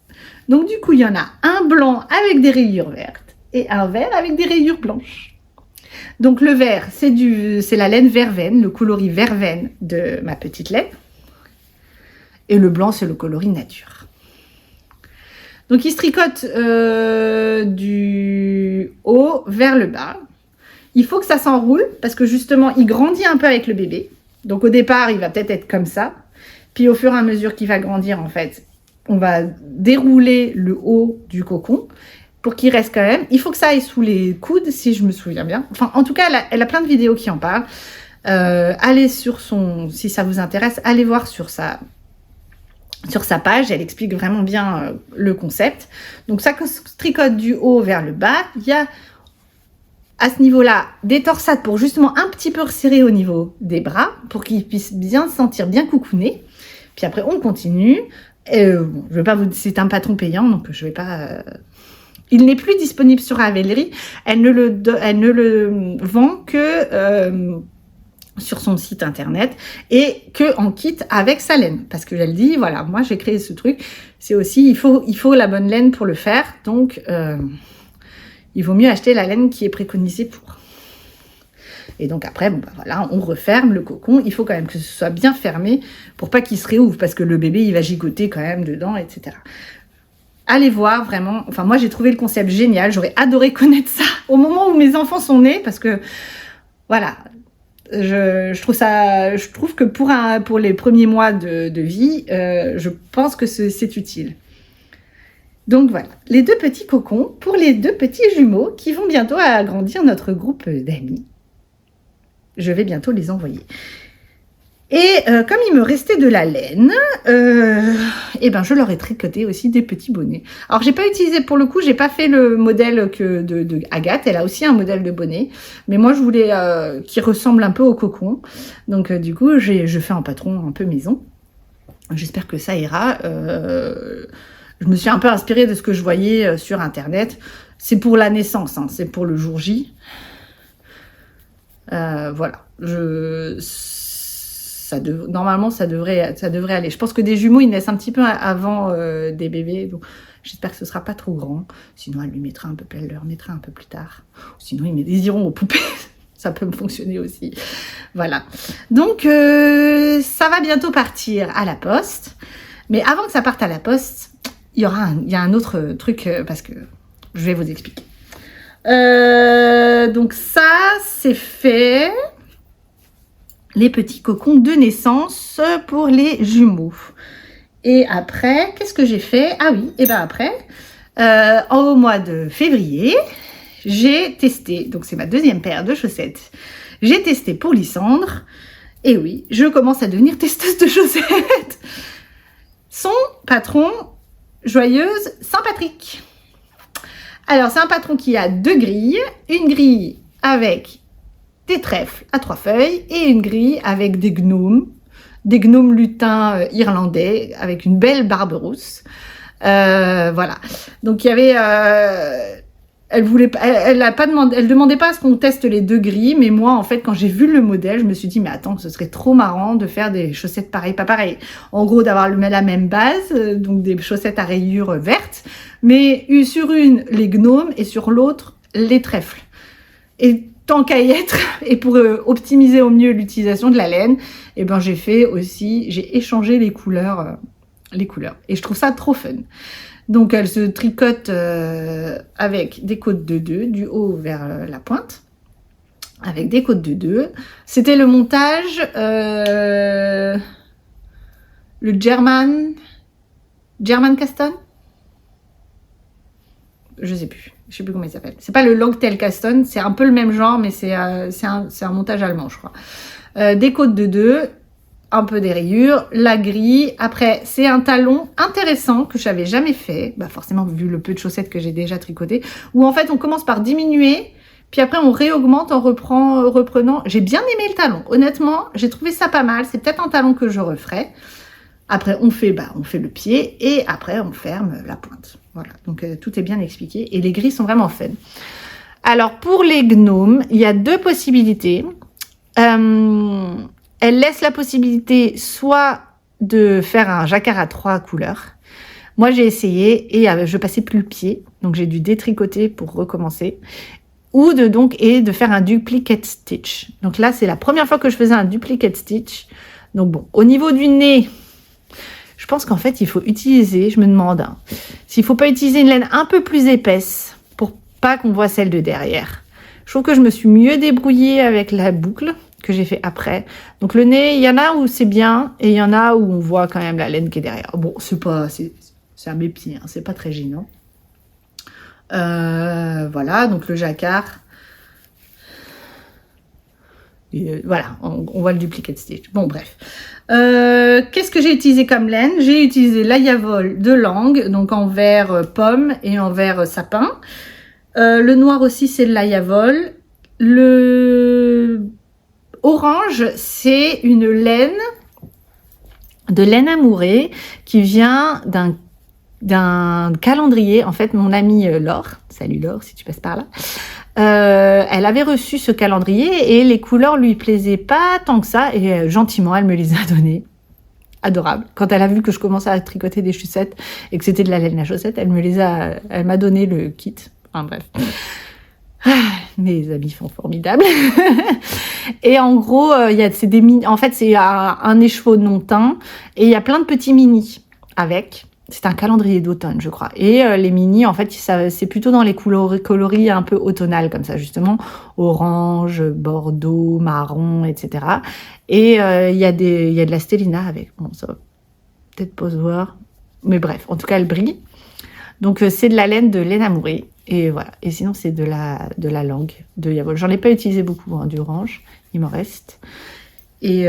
Donc du coup, il y en a un blanc avec des rayures vertes et un vert avec des rayures blanches. Donc le vert, c'est la laine verveine, le coloris verveine de ma petite laine. Et le blanc, c'est le coloris nature. Donc il se tricote du haut vers le bas. Il faut que ça s'enroule parce que justement, il grandit un peu avec le bébé. Donc au départ, il va peut-être être comme ça. Puis au fur et à mesure qu'il va grandir, en fait, on va dérouler le haut du cocon pour qu'il reste quand même. Il faut que ça aille sous les coudes, si je me souviens bien. Enfin, en tout cas, elle a plein de vidéos qui en parlent. Allez sur son... Si ça vous intéresse, allez voir sur sa page. Elle explique vraiment bien le concept. Donc, ça se tricote du haut vers le bas. Il y a, à ce niveau-là, des torsades pour justement un petit peu resserrer au niveau des bras pour qu'ils puissent bien se sentir bien coucounés. Puis après, on continue. Bon, je vais pas vous... C'est un patron payant, donc je vais pas... Il n'est plus disponible sur Ravelry. Elle ne le vend que sur son site internet et que en kit avec sa laine. Parce que elle dit, voilà, moi j'ai créé ce truc. C'est aussi, il faut la bonne laine pour le faire. Donc, il vaut mieux acheter la laine qui est préconisée pour. Et donc après, bon, bah voilà, on referme le cocon. Il faut quand même que ce soit bien fermé pour pas qu'il se réouvre parce que le bébé, il va gigoter quand même dedans, etc. Allez voir, vraiment. Enfin, moi, j'ai trouvé le concept génial. J'aurais adoré connaître ça au moment où mes enfants sont nés parce que, voilà, je trouve que pour les premiers mois de vie, je pense que c'est utile. Donc voilà, les deux petits cocons pour les deux petits jumeaux qui vont bientôt agrandir notre groupe d'amis. Je vais bientôt les envoyer. Et comme il me restait de la laine, et ben je leur ai tricoté aussi des petits bonnets. Alors j'ai pas utilisé, pour le coup, j'ai pas fait le modèle de Agathe. Elle a aussi un modèle de bonnet, mais moi je voulais qui ressemble un peu au cocon. Donc du coup, je fais un patron un peu maison. J'espère que ça ira. Je me suis un peu inspirée de ce que je voyais sur internet. C'est pour la naissance, hein, c'est pour le jour J. Voilà. Normalement, ça devrait aller. Je pense que des jumeaux, ils naissent un petit peu avant des bébés. Donc, j'espère que ce sera pas trop grand. Sinon, elle leur mettra un peu plus tard. Sinon, ils iront aux poupées. Ça peut me fonctionner aussi. Voilà. Donc, ça va bientôt partir à la poste. Mais avant que ça parte à la poste, il y a un autre truc parce que je vais vous expliquer. Donc ça, c'est fait. Les petits cocons de naissance pour les jumeaux. Et après, qu'est-ce que j'ai fait? Ah oui, et bien après, au mois de février, j'ai testé, donc c'est ma deuxième paire de chaussettes, j'ai testé pour Lysandre, et oui, je commence à devenir testeuse de chaussettes. Son patron, Joyeuse Saint-Patrick. Alors, c'est un patron qui a deux grilles, une grille avec des trèfles à 3 feuilles et une grille avec des gnomes, des gnomes lutins irlandais avec une belle barbe rousse. Voilà. Donc il y avait, elle voulait, elle a pas demandé, elle demandait pas à ce qu'on teste les deux grilles, mais moi en fait quand j'ai vu le modèle, je me suis dit mais attends, ce serait trop marrant de faire des chaussettes pareilles, pas pareilles. En gros d'avoir la même base, donc des chaussettes à rayures vertes, mais sur une les gnomes et sur l'autre les trèfles. Et tant qu'à y être, et pour optimiser au mieux l'utilisation de la laine, et ben j'ai échangé les couleurs. Et je trouve ça trop fun. Donc elle se tricote avec des côtes de 2 du haut vers la pointe, avec des côtes de 2. C'était le montage le German Caston. Je sais plus comment il s'appelle. C'est pas le Longtail Caston, c'est un peu le même genre, mais c'est un montage allemand, je crois. Des côtes de 2. Un peu des rayures, la grille. Après, c'est un talon intéressant que je n'avais jamais fait, bah forcément vu le peu de chaussettes que j'ai déjà tricotées, où en fait on commence par diminuer, puis après on réaugmente en reprenant. J'ai bien aimé le talon, honnêtement, j'ai trouvé ça pas mal. C'est peut-être un talon que je referai. Après on fait le pied et après on ferme la pointe. Voilà, donc tout est bien expliqué et les grilles sont vraiment fun. Alors pour les gnomes, il y a deux possibilités. Elle laisse la possibilité soit de faire un jacquard à 3 couleurs. Moi, j'ai essayé et je passais plus le pied, donc j'ai dû détricoter pour recommencer. Ou de faire un duplicate stitch. Donc là, c'est la première fois que je faisais un duplicate stitch. Donc bon, au niveau du nez, je pense qu'en fait, il faut utiliser, je me demande, s'il faut pas utiliser une laine un peu plus épaisse pour pas qu'on voit celle de derrière. Je trouve que je me suis mieux débrouillée avec la boucle que j'ai fait après. Donc le nez, il y en a où c'est bien et il y en a où on voit quand même la laine qui est derrière. Bon, c'est à mes pieds, hein, c'est pas très gênant. Voilà, donc le jacquard. Voilà, on voit le duplicate stitch. Bon, bref. Qu'est-ce que j'ai utilisé comme laine? J'ai utilisé l'Ayavol de Langue, donc en vert pomme et en vert sapin. Le noir aussi, c'est de l'Ayavol. Le orange, c'est une laine de laine amourée qui vient d'un calendrier. En fait, mon amie Laure, salut Laure si tu passes par là, elle avait reçu ce calendrier et les couleurs lui plaisaient pas tant que ça et gentiment elle me les a données. Adorable. Quand elle a vu que je commençais à tricoter des chaussettes et que c'était de la laine à chaussettes, elle m'a donné le kit. Enfin bref. Mes habits sont formidables. Et en gros, c'est un écheveau non teint et il y a plein de petits mini avec. C'est un calendrier d'automne, je crois. Et les mini, en fait, c'est plutôt dans les coloris un peu automnales, comme ça, justement. Orange, bordeaux, marron, etc. Et il y a de la stellina avec. Bon, ça va peut-être pas se voir. Mais bref, en tout cas, elle brille. Donc, c'est de la laine de laine amourée. Et voilà. Et sinon, c'est de la langue de Yavol. J'en ai pas utilisé beaucoup, hein, du orange. Il m'en reste. Et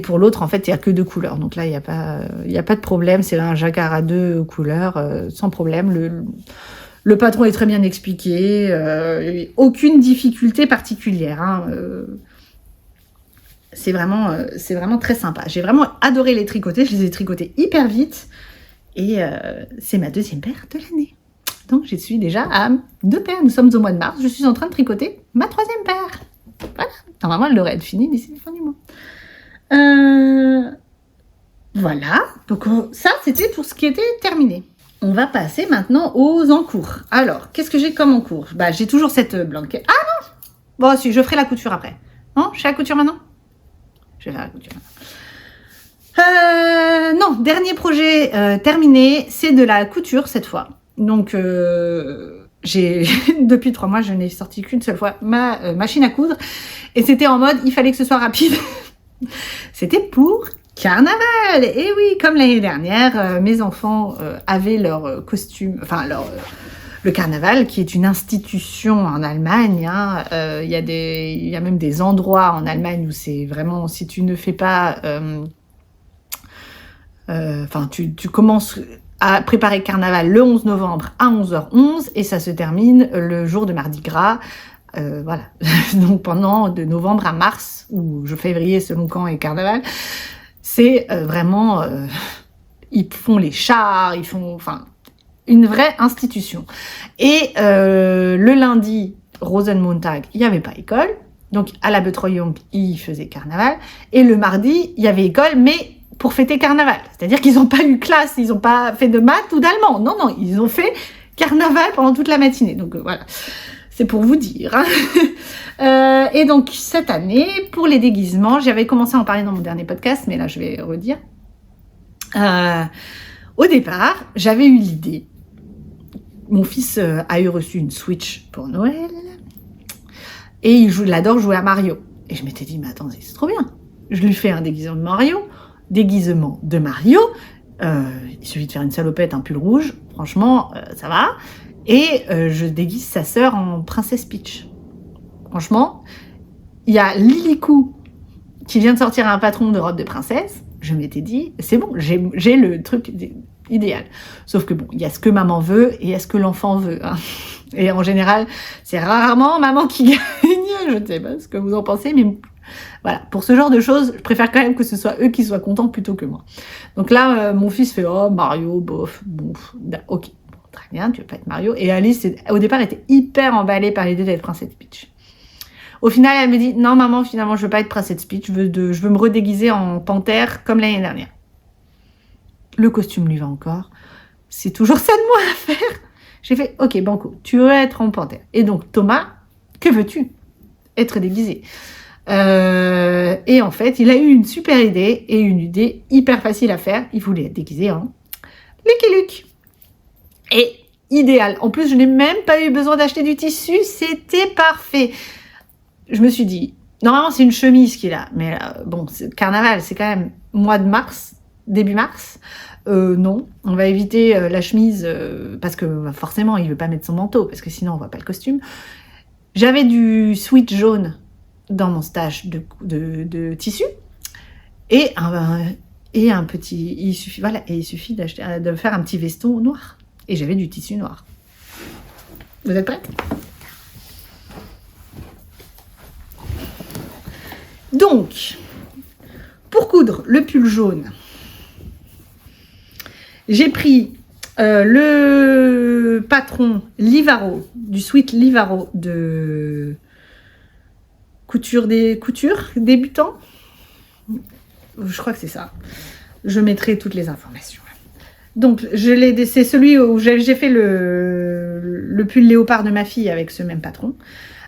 pour l'autre, en fait, il n'y a que 2 couleurs. Donc là, il n'y a pas de problème. C'est un jacquard à 2 couleurs, sans problème. Le patron est très bien expliqué. Aucune difficulté particulière. Hein. C'est vraiment très sympa. J'ai vraiment adoré les tricoter. Je les ai tricotés hyper vite. Et c'est ma 2e paire de l'année. Donc, je suis déjà à 2 paires. Nous sommes au mois de mars. Je suis en train de tricoter ma 3e paire. Voilà. Normalement, elle devrait être finie d'ici la fin du mois. Voilà. Donc, ça, c'était tout ce qui était terminé. On va passer maintenant aux encours. Alors, qu'est-ce que j'ai comme encours? J'ai toujours cette blanquette. Ah non! Bon, si, je ferai la couture après. Non? Je fais la couture maintenant? Je vais faire la couture maintenant. Non, dernier projet terminé. C'est de la couture cette fois. Donc, depuis 3 mois, je n'ai sorti qu'une seule fois ma machine à coudre. Et c'était en mode, il fallait que ce soit rapide. C'était pour carnaval. Et oui, comme l'année dernière, mes enfants avaient leur costume, le carnaval, qui est une institution en Allemagne. Hein. Il y a même des endroits en Allemagne où c'est vraiment, si tu ne fais pas... tu commences à préparer carnaval le 11 novembre à 11h11 et ça se termine le jour de Mardi Gras. Donc pendant de novembre à mars ou février selon quand est carnaval. C'est vraiment... ils font les chars, ils font... Enfin, une vraie institution. Et le lundi, Rosenmontag, il n'y avait pas école. Donc, à la Betreuung, ils faisaient carnaval. Et le mardi, il y avait école, mais pour fêter carnaval. C'est-à-dire qu'ils n'ont pas eu classe, ils n'ont pas fait de maths ou d'allemand. Non, non, ils ont fait carnaval pendant toute la matinée. Donc, voilà. C'est pour vous dire. Et donc, cette année, pour les déguisements, j'avais commencé à en parler dans mon dernier podcast, mais là, je vais redire. Au départ, j'avais eu l'idée. Mon fils a eu reçu une Switch pour Noël. Et il adore jouer à Mario. Et je m'étais dit, mais attendez, c'est trop bien. Je lui fais un déguisement de Mario. Il suffit de faire une salopette, un pull rouge. Franchement, ça va. Et je déguise sa sœur en princesse Peach. Franchement, il y a Lilikou qui vient de sortir un patron de robe de princesse. Je m'étais dit, c'est bon, j'ai le truc idéal. Sauf que bon, il y a ce que maman veut et il y a ce que l'enfant veut. Hein. Et en général, c'est rarement maman qui gagne. Je ne sais pas ce que vous en pensez, mais voilà. Pour ce genre de choses, je préfère quand même que ce soit eux qui soient contents plutôt que moi. Donc là, mon fils fait, oh, Mario, bof, ok. Très bien, tu veux pas être Mario. Et Alice, au départ, était hyper emballée par l'idée d'être princesse Peach. Au final, elle me dit, non maman, finalement, je veux pas être princesse Peach, je veux me redéguiser en panthère comme l'année dernière. Le costume lui va encore. C'est toujours ça de moi à faire. J'ai fait, ok, banco, tu veux être en panthère. Et donc, Thomas, que veux-tu? Être déguisé. Et en fait, il a eu une super idée, et une idée hyper facile à faire. Il voulait être déguisé en Lucky Luke. Et idéal. En plus, je n'ai même pas eu besoin d'acheter du tissu, c'était parfait. Je me suis dit, normalement, c'est une chemise qu'il a, mais bon, c'est carnaval, c'est quand même mois de mars, début mars. Non, on va éviter la chemise parce que forcément, il veut pas mettre son manteau, parce que sinon, on voit pas le costume. J'avais du sweat jaune dans mon stash de tissu et un petit, il suffit de faire un petit veston noir. Et j'avais du tissu noir. Vous êtes prêts? Donc, pour coudre le pull jaune, j'ai pris le patron Livaro, du sweat Livaro de couture débutants. Je crois que c'est ça. Je mettrai toutes les informations. Donc, c'est celui où j'ai fait le pull léopard de ma fille avec ce même patron.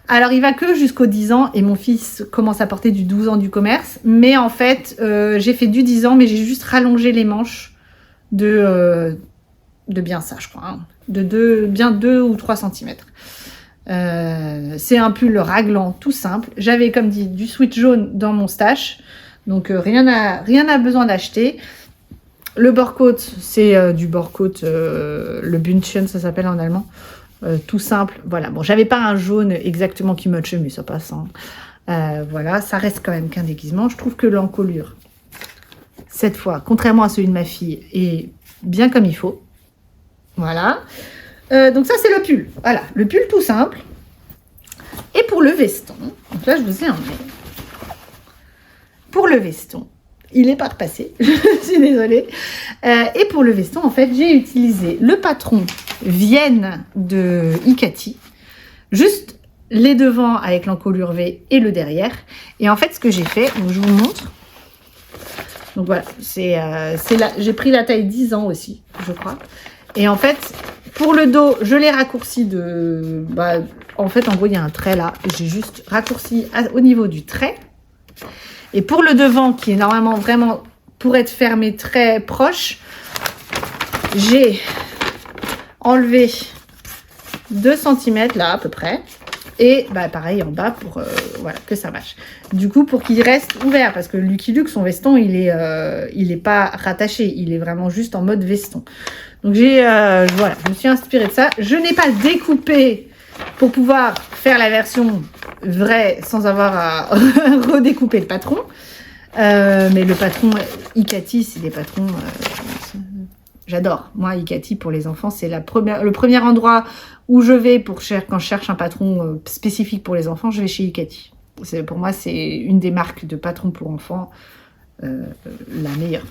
Alors, il va que jusqu'aux 10 ans et mon fils commence à porter du 12 ans du commerce. Mais en fait, j'ai fait du 10 ans, mais j'ai juste rallongé les manches de bien ça, je crois. Hein, bien 2 ou 3 cm. C'est un pull raglant tout simple. J'avais, comme dit, du sweat jaune dans mon stash. Donc, rien n'a besoin d'acheter. Le bord-côte, c'est du bord-côte, le Bündchen, ça s'appelle en allemand. Tout simple, voilà. Bon, j'avais pas un jaune exactement qui matche, mais ça passe. Hein. Voilà, ça reste quand même qu'un déguisement. Je trouve que l'encolure, cette fois, contrairement à celui de ma fille, est bien comme il faut. Voilà. Donc ça, c'est le pull. Voilà, le pull tout simple. Et pour le veston, donc là, je vous ai emmené. Pour le veston, il n'est pas repassé, je suis désolée. Et pour le veston, en fait, j'ai utilisé le patron Vienne de Ikati. Juste les devants avec l'encolure V et le derrière. Et en fait, ce que j'ai fait, donc je vous montre. Donc voilà, j'ai pris la taille 10 ans aussi, je crois. Et en fait, pour le dos, je l'ai raccourci en fait, en gros, il y a un trait là. J'ai juste raccourci au niveau du trait. Et pour le devant, qui est normalement vraiment pour être fermé très proche, j'ai enlevé 2 cm là à peu près. Et pareil en bas pour voilà, que ça marche. Du coup, pour qu'il reste ouvert, parce que Lucky Luke, son veston, il est pas rattaché. Il est vraiment juste en mode veston. Donc voilà, je me suis inspirée de ça. Je n'ai pas découpé pour pouvoir faire la version vraie sans avoir à redécouper le patron. Mais le patron Ikati, c'est des patrons... j'adore. Moi, Ikati, pour les enfants, c'est le premier endroit où je vais quand je cherche un patron spécifique pour les enfants, je vais chez Ikati. Pour moi, c'est une des marques de patrons pour enfants la meilleure.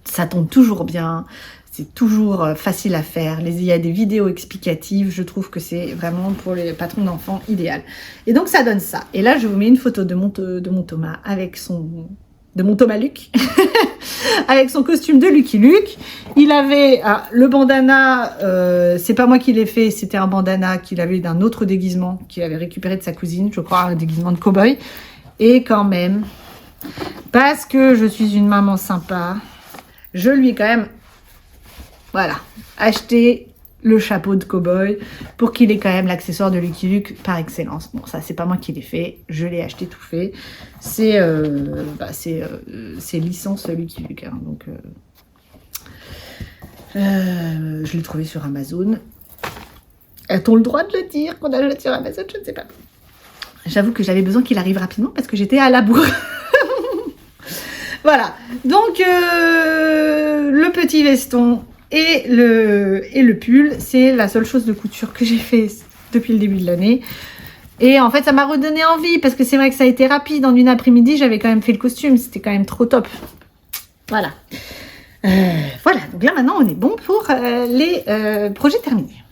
Ça tombe toujours bien, c'est toujours facile à faire. Il y a des vidéos explicatives, je trouve que c'est vraiment pour les patrons d'enfants idéal. Et donc ça donne ça. Et là, je vous mets une photo de mon Thomas avec de mon Thomas Luc, avec son costume de Lucky Luke. Il avait le bandana, c'est pas moi qui l'ai fait, c'était un bandana qu'il avait d'un autre déguisement qu'il avait récupéré de sa cousine, je crois, un déguisement de cow-boy. Et quand même, parce que je suis une maman sympa, je lui ai quand même, voilà, acheté le chapeau de cow-boy pour qu'il ait quand même l'accessoire de Lucky Luke par excellence. Bon, ça, c'est pas moi qui l'ai fait, je l'ai acheté tout fait. C'est licence Lucky Luke, hein, donc je l'ai trouvé sur Amazon. A-t-on le droit de le dire qu'on a le sur Amazon? Je ne sais pas. J'avoue que j'avais besoin qu'il arrive rapidement parce que j'étais à la bourre. Voilà, donc le petit veston et le pull, c'est la seule chose de couture que j'ai fait depuis le début de l'année. Et en fait, ça m'a redonné envie parce que c'est vrai que ça a été rapide. En une après-midi, j'avais quand même fait le costume. C'était quand même trop top. Voilà. Voilà, donc là maintenant, on est bon pour les projets terminés.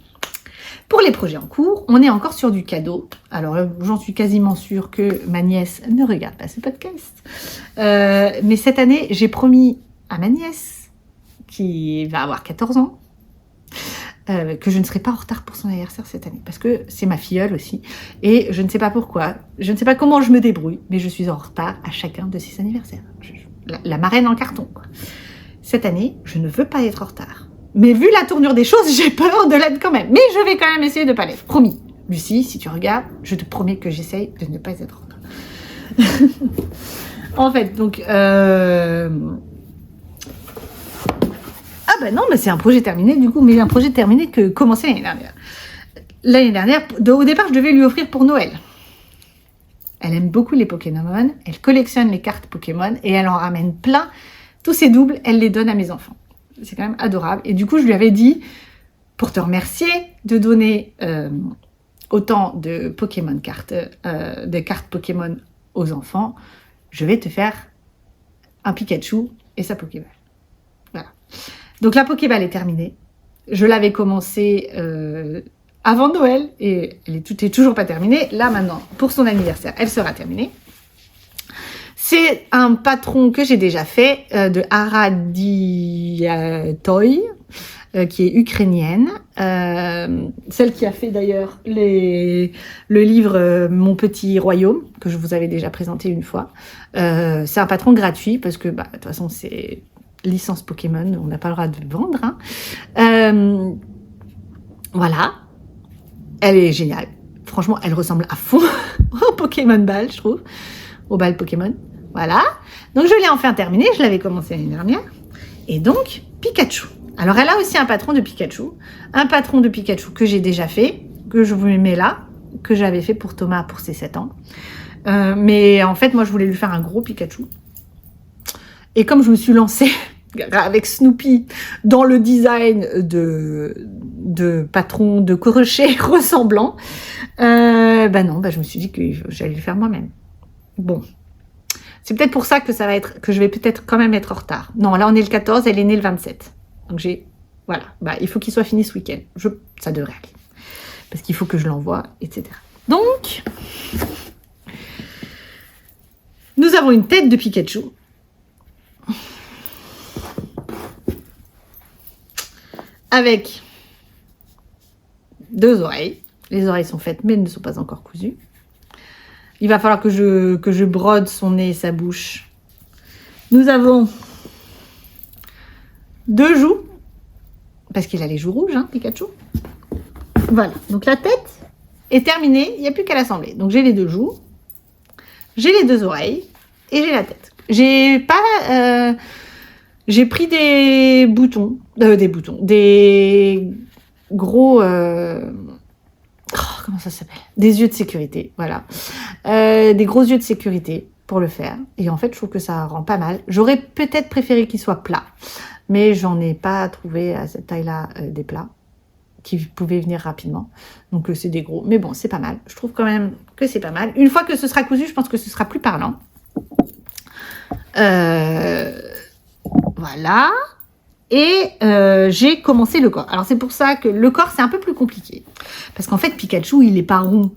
Pour les projets en cours, on est encore sur du cadeau. Alors, j'en suis quasiment sûre que ma nièce ne regarde pas ce podcast. Mais cette année, j'ai promis à ma nièce, qui va avoir 14 ans, que je ne serai pas en retard pour son anniversaire cette année. Parce que c'est ma filleule aussi. Et je ne sais pas pourquoi, je ne sais pas comment je me débrouille, mais je suis en retard à chacun de ses anniversaires. La marraine en carton, quoi. Cette année, je ne veux pas être en retard. Mais vu la tournure des choses, j'ai peur de l'être quand même. Mais je vais quand même essayer de ne pas l'être. Promis. Lucie, si tu regardes, je te promets que j'essaye de ne pas être en retard. En fait, donc... Ah ben non, mais c'est un projet terminé du coup. Mais un projet terminé que commencé l'année dernière. L'année dernière, au départ, je devais lui offrir pour Noël. Elle aime beaucoup les Pokémon. Elle collectionne les cartes Pokémon. Et elle en ramène plein. Tous ces doubles, elle les donne à mes enfants. C'est quand même adorable. Et du coup, je lui avais dit, pour te remercier de donner autant de Pokémon cartes, des cartes Pokémon aux enfants, je vais te faire un Pikachu et sa Pokéball. Voilà. Donc la Pokéball est terminée. Je l'avais commencé avant Noël et tout est toujours pas terminée. Là maintenant, pour son anniversaire, elle sera terminée. C'est un patron que j'ai déjà fait de Aradiatoy, qui est ukrainienne. Celle qui a fait d'ailleurs le livre Mon Petit Royaume, que je vous avais déjà présenté une fois. C'est un patron gratuit parce que de toute façon c'est licence Pokémon, on n'a pas le droit de vendre. Hein. Voilà, elle est géniale. Franchement, elle ressemble à fond au Pokémon Ball, je trouve, au bal Pokémon. Voilà, donc je l'ai enfin terminé, je l'avais commencé l'année dernière. Et donc, Pikachu. Alors, elle a aussi un patron de Pikachu que j'ai déjà fait, que je vous mets là, que j'avais fait pour Thomas pour ses 7 ans. Mais en fait, moi, je voulais lui faire un gros Pikachu. Et comme je me suis lancée avec Snoopy dans le design de patron de crochet ressemblant, je me suis dit que j'allais le faire moi-même. Bon. C'est peut-être pour ça que je vais peut-être quand même être en retard. Non, là on est le 14, elle est née le 27. Donc voilà, il faut qu'il soit fini ce week-end. Ça devrait aller. Parce qu'il faut que je l'envoie, etc. Donc, nous avons une tête de Pikachu. Avec 2 oreilles. Les oreilles sont faites, mais elles ne sont pas encore cousues. Il va falloir que je brode son nez et sa bouche. Nous avons 2 joues, parce qu'il a les joues rouges, hein, Pikachu. Voilà, donc la tête est terminée, il n'y a plus qu'à l'assembler. Donc j'ai les 2 joues, j'ai les 2 oreilles et j'ai la tête. J'ai pris des gros... comment ça s'appelle? Des yeux de sécurité, voilà. Des gros yeux de sécurité pour le faire. Et en fait, je trouve que ça rend pas mal. J'aurais peut-être préféré qu'il soit plat, mais j'en ai pas trouvé à cette taille-là des plats qui pouvaient venir rapidement. Donc c'est des gros, mais bon, c'est pas mal. Je trouve quand même que c'est pas mal. Une fois que ce sera cousu, je pense que ce sera plus parlant. Voilà. Et j'ai commencé le corps. Alors c'est pour ça que le corps c'est un peu plus compliqué. Parce qu'en fait Pikachu il est pas rond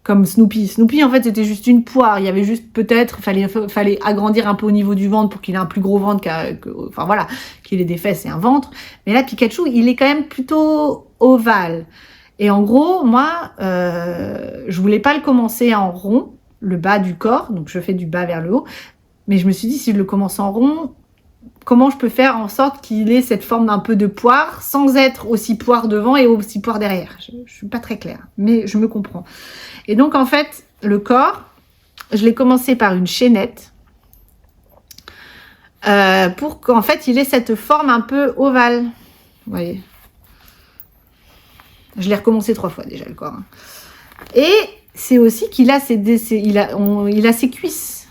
comme Snoopy. Snoopy en fait c'était juste une poire. Il y avait juste peut-être, fallait agrandir un peu au niveau du ventre pour qu'il ait un plus gros ventre enfin voilà, qu'il ait des fesses et un ventre. Mais là Pikachu il est quand même plutôt ovale. Et en gros moi je voulais pas le commencer en rond, le bas du corps. Donc je fais du bas vers le haut. Mais je me suis dit si je le commence en rond, comment je peux faire en sorte qu'il ait cette forme d'un peu de poire sans être aussi poire devant et aussi poire derrière. Je suis pas très claire, mais je me comprends. Et donc en fait, le corps, je l'ai commencé par une chaînette pour qu'en fait il ait cette forme un peu ovale. Vous voyez, je l'ai recommencé 3 fois déjà le corps. Hein. Et c'est aussi qu'il a il a ses cuisses.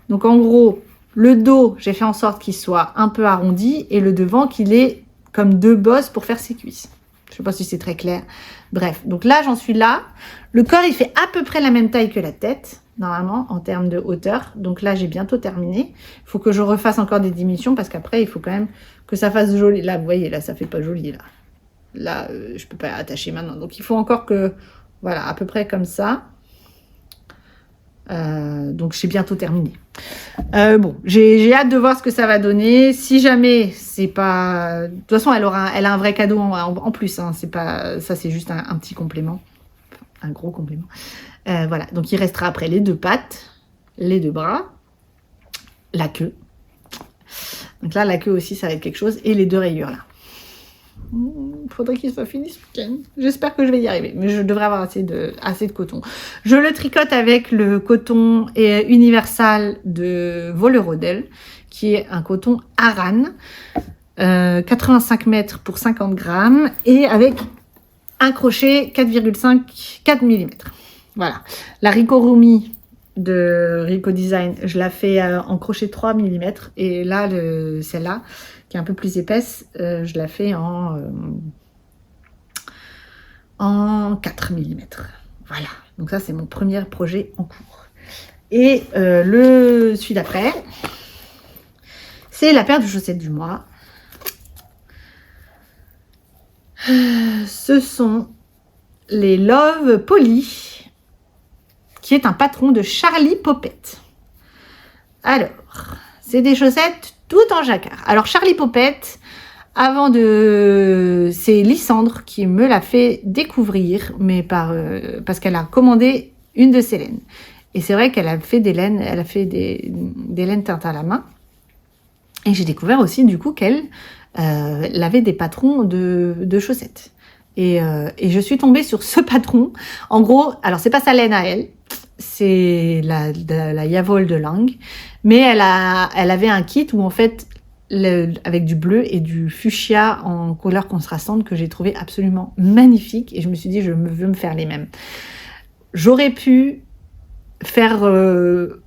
Donc en gros, le dos, j'ai fait en sorte qu'il soit un peu arrondi et le devant qu'il ait comme 2 bosses pour faire ses cuisses. Je sais pas si c'est très clair. Bref, donc là, j'en suis là. Le corps, il fait à peu près la même taille que la tête, normalement, en termes de hauteur. Donc là, j'ai bientôt terminé. Il faut que je refasse encore des diminutions parce qu'après, il faut quand même que ça fasse joli. Là, vous voyez, là, ça fait pas joli, là. Là, je peux pas attacher maintenant. Donc, il faut encore que, voilà, à peu près comme ça. Donc j'ai bientôt terminé. Bon, j'ai hâte de voir ce que ça va donner. Si jamais c'est pas, de toute façon elle a un vrai cadeau en plus. Hein. C'est pas, ça c'est juste un petit complément, un gros complément. Voilà. Donc il restera après les 2 pattes, les 2 bras, la queue. Donc là la queue aussi ça va être quelque chose et les 2 rayures là. Faudrait qu'il soit fini ce week-end. J'espère que je vais y arriver, mais je devrais avoir assez de coton. Je le tricote avec le coton universal de Volerodel, qui est un coton Aran, 85 mètres pour 50 grammes, et avec un crochet 4,4 mm. Voilà. La Rikorumi de Rico Design, je la fais en crochet 3 mm, et là, celle-là, qui est un peu plus épaisse, je la fais en 4 mm. Voilà, donc ça c'est mon premier projet en cours. Et celui d'après, c'est la paire de chaussettes du mois. Ce sont les Love Poly, qui est un patron de Charlie Popette. Alors, c'est des chaussettes tout en jacquard. Alors Charlie Popette, c'est Lysandre qui me l'a fait découvrir, mais parce qu'elle a commandé une de ses laines. Et c'est vrai qu'elle a fait des laines, des laines teintes à la main. Et j'ai découvert aussi du coup qu'elle avait des patrons de chaussettes. Et je suis tombée sur ce patron. En gros, alors c'est pas sa laine à elle, c'est la Yavol de Lang, mais elle avait un kit où en fait avec du bleu et du fuchsia en couleur contrastante que j'ai trouvé absolument magnifique et je me suis dit je veux me faire les mêmes. J'aurais pu faire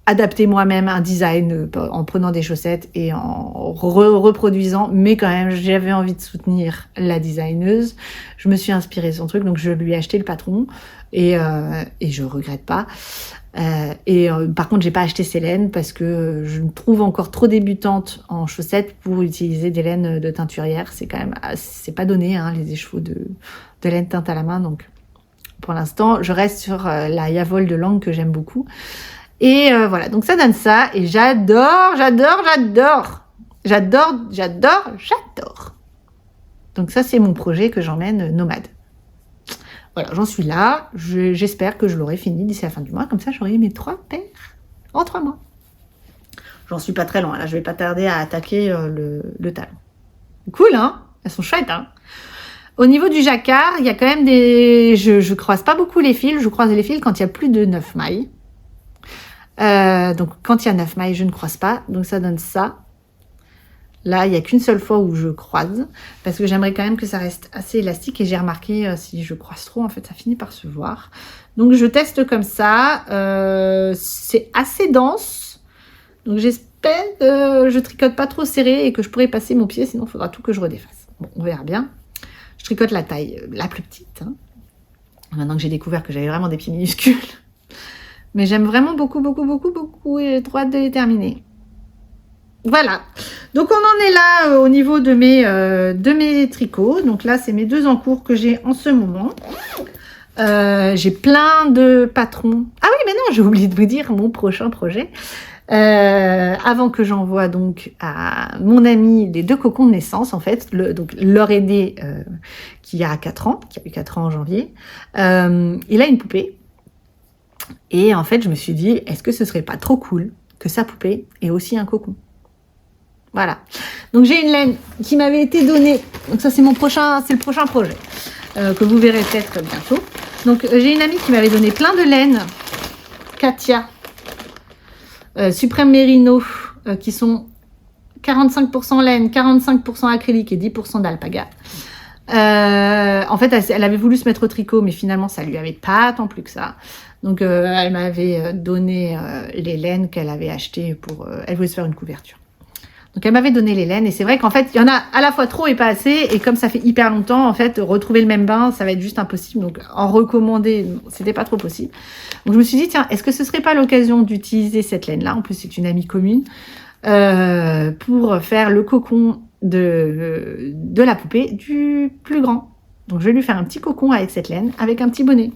adapter moi-même un design en prenant des chaussettes et en reproduisant, mais quand même j'avais envie de soutenir la designeuse. Je me suis inspirée de son truc, donc je lui ai acheté le patron et je regrette pas. Par contre j'ai pas acheté ses laines parce que je me trouve encore trop débutante en chaussettes pour utiliser des laines de teinturière. C'est quand même c'est pas donné hein, les écheveaux de laine teinte à la main, donc pour l'instant, je reste sur la Yavol de Lang que j'aime beaucoup. Et voilà, donc ça donne ça. Et j'adore. Donc ça, c'est mon projet que j'emmène nomade. Voilà, j'en suis là. J'espère que je l'aurai fini d'ici la fin du mois. Comme ça, j'aurai mes 3 paires en 3 mois. J'en suis pas très loin. Là, je vais pas tarder à attaquer le talon. Cool, hein? Elles sont chouettes, hein? Au niveau du jacquard, il y a quand même je croise pas beaucoup les fils. Je croise les fils quand il y a plus de 9 mailles. Donc, quand il y a 9 mailles, je ne croise pas. Donc, ça donne ça. Là, il n'y a qu'une seule fois où je croise. Parce que j'aimerais quand même que ça reste assez élastique. Et j'ai remarqué, si je croise trop, en fait, ça finit par se voir. Donc, je teste comme ça. C'est assez dense. Donc, j'espère que je tricote pas trop serré et que je pourrai passer mon pied. Sinon, il faudra tout que je redéfasse. Bon, on verra bien. Je tricote la taille la plus petite. Hein. Maintenant que j'ai découvert que j'avais vraiment des pieds minuscules. Mais j'aime vraiment beaucoup et j'ai trop hâte de les terminer. Voilà. Donc on en est là au niveau de mes tricots. Donc là, c'est mes 2 en cours que j'ai en ce moment. J'ai plein de patrons. Ah oui, mais non, j'ai oublié de vous dire mon prochain projet. Avant que j'envoie donc à mon ami les 2 cocons de naissance, en fait, donc leur aîné qui a 4 ans, qui a eu 4 ans en janvier, il a une poupée. Et en fait, je me suis dit, est-ce que ce serait pas trop cool que sa poupée ait aussi un cocon? Voilà. Donc j'ai une laine qui m'avait été donnée. Donc ça c'est le prochain projet que vous verrez peut-être bientôt. Donc j'ai une amie qui m'avait donné plein de laine, Katia, Suprême Merino, qui sont 45% laine, 45% acrylique et 10% d'alpaga. En fait, elle avait voulu se mettre au tricot, mais finalement, ça lui avait pas tant plu que ça. Donc, elle m'avait donné les laines qu'elle avait achetées pour... elle voulait se faire une couverture. Donc, elle m'avait donné les laines. Et c'est vrai qu'en fait, il y en a à la fois trop et pas assez. Et comme ça fait hyper longtemps, en fait, retrouver le même bain, ça va être juste impossible. Donc, en recommander, c'était pas trop possible. Donc, je me suis dit, tiens, est-ce que ce serait pas l'occasion d'utiliser cette laine-là? En plus, c'est une amie commune. Pour faire le cocon de la poupée du plus grand. Donc je vais lui faire un petit cocon avec cette laine, avec un petit bonnet.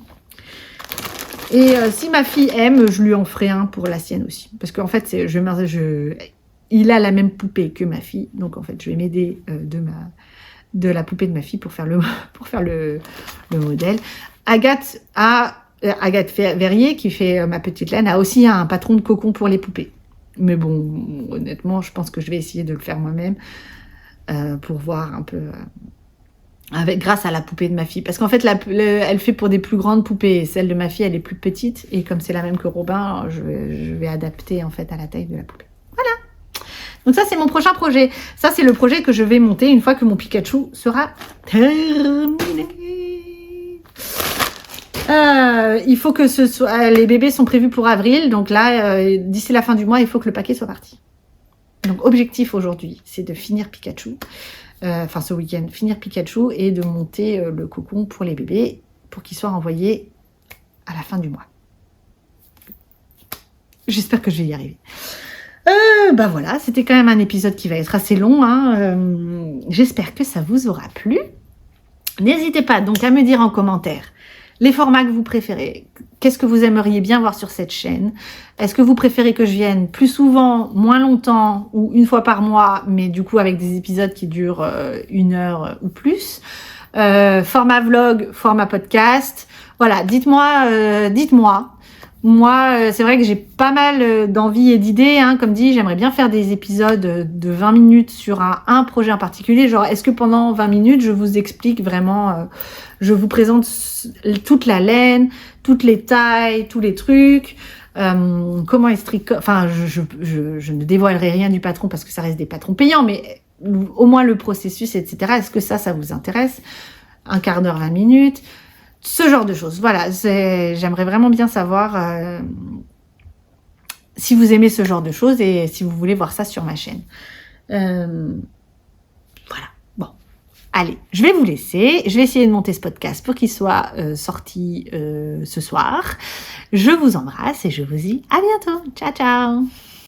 Et si ma fille aime, je lui en ferai un pour la sienne aussi. Parce qu'en fait, il a la même poupée que ma fille. Donc en fait, je vais m'aider de la poupée de ma fille pour faire le modèle. Agathe Verrier, qui fait ma petite laine, a aussi un patron de cocon pour les poupées. Mais bon, honnêtement, je pense que je vais essayer de le faire moi-même pour voir un peu grâce à la poupée de ma fille. Parce qu'en fait, elle fait pour des plus grandes poupées. Celle de ma fille, elle est plus petite. Et comme c'est la même que Robin, je vais adapter en fait à la taille de la poupée. Voilà. Donc ça, c'est mon prochain projet. Ça, c'est le projet que je vais monter une fois que mon Pikachu sera terminé. Il faut que les bébés sont prévus pour avril, donc là, d'ici la fin du mois, il faut que le paquet soit parti. Donc, objectif aujourd'hui, c'est de finir Pikachu, ce week-end, finir Pikachu et de monter le cocon pour les bébés pour qu'ils soient envoyés à la fin du mois. J'espère que je vais y arriver. Voilà, c'était quand même un épisode qui va être assez long. J'espère que ça vous aura plu. N'hésitez pas donc à me dire en commentaire les formats que vous préférez. Qu'est-ce que vous aimeriez bien voir sur cette chaîne? Est-ce que vous préférez que je vienne plus souvent, moins longtemps ou une fois par mois, mais du coup avec des épisodes qui durent 1 heure ou plus? Format vlog, format podcast. Voilà, dites-moi. Moi, c'est vrai que j'ai pas mal d'envie et d'idées. Comme dit, j'aimerais bien faire des épisodes de 20 minutes sur un projet en particulier. Genre, est-ce que pendant 20 minutes, je vous explique vraiment, je vous présente toute la laine, toutes les tailles, tous les trucs, comment est-ce tricote. Enfin, je ne dévoilerai rien du patron parce que ça reste des patrons payants, mais au moins le processus, etc. Est-ce que ça vous intéresse? 1/4 d'heure, 20 minutes. Ce genre de choses. Voilà, j'aimerais vraiment bien savoir si vous aimez ce genre de choses et si vous voulez voir ça sur ma chaîne. Voilà. Bon, allez, je vais vous laisser. Je vais essayer de monter ce podcast pour qu'il soit sorti ce soir. Je vous embrasse et je vous dis à bientôt. Ciao, ciao.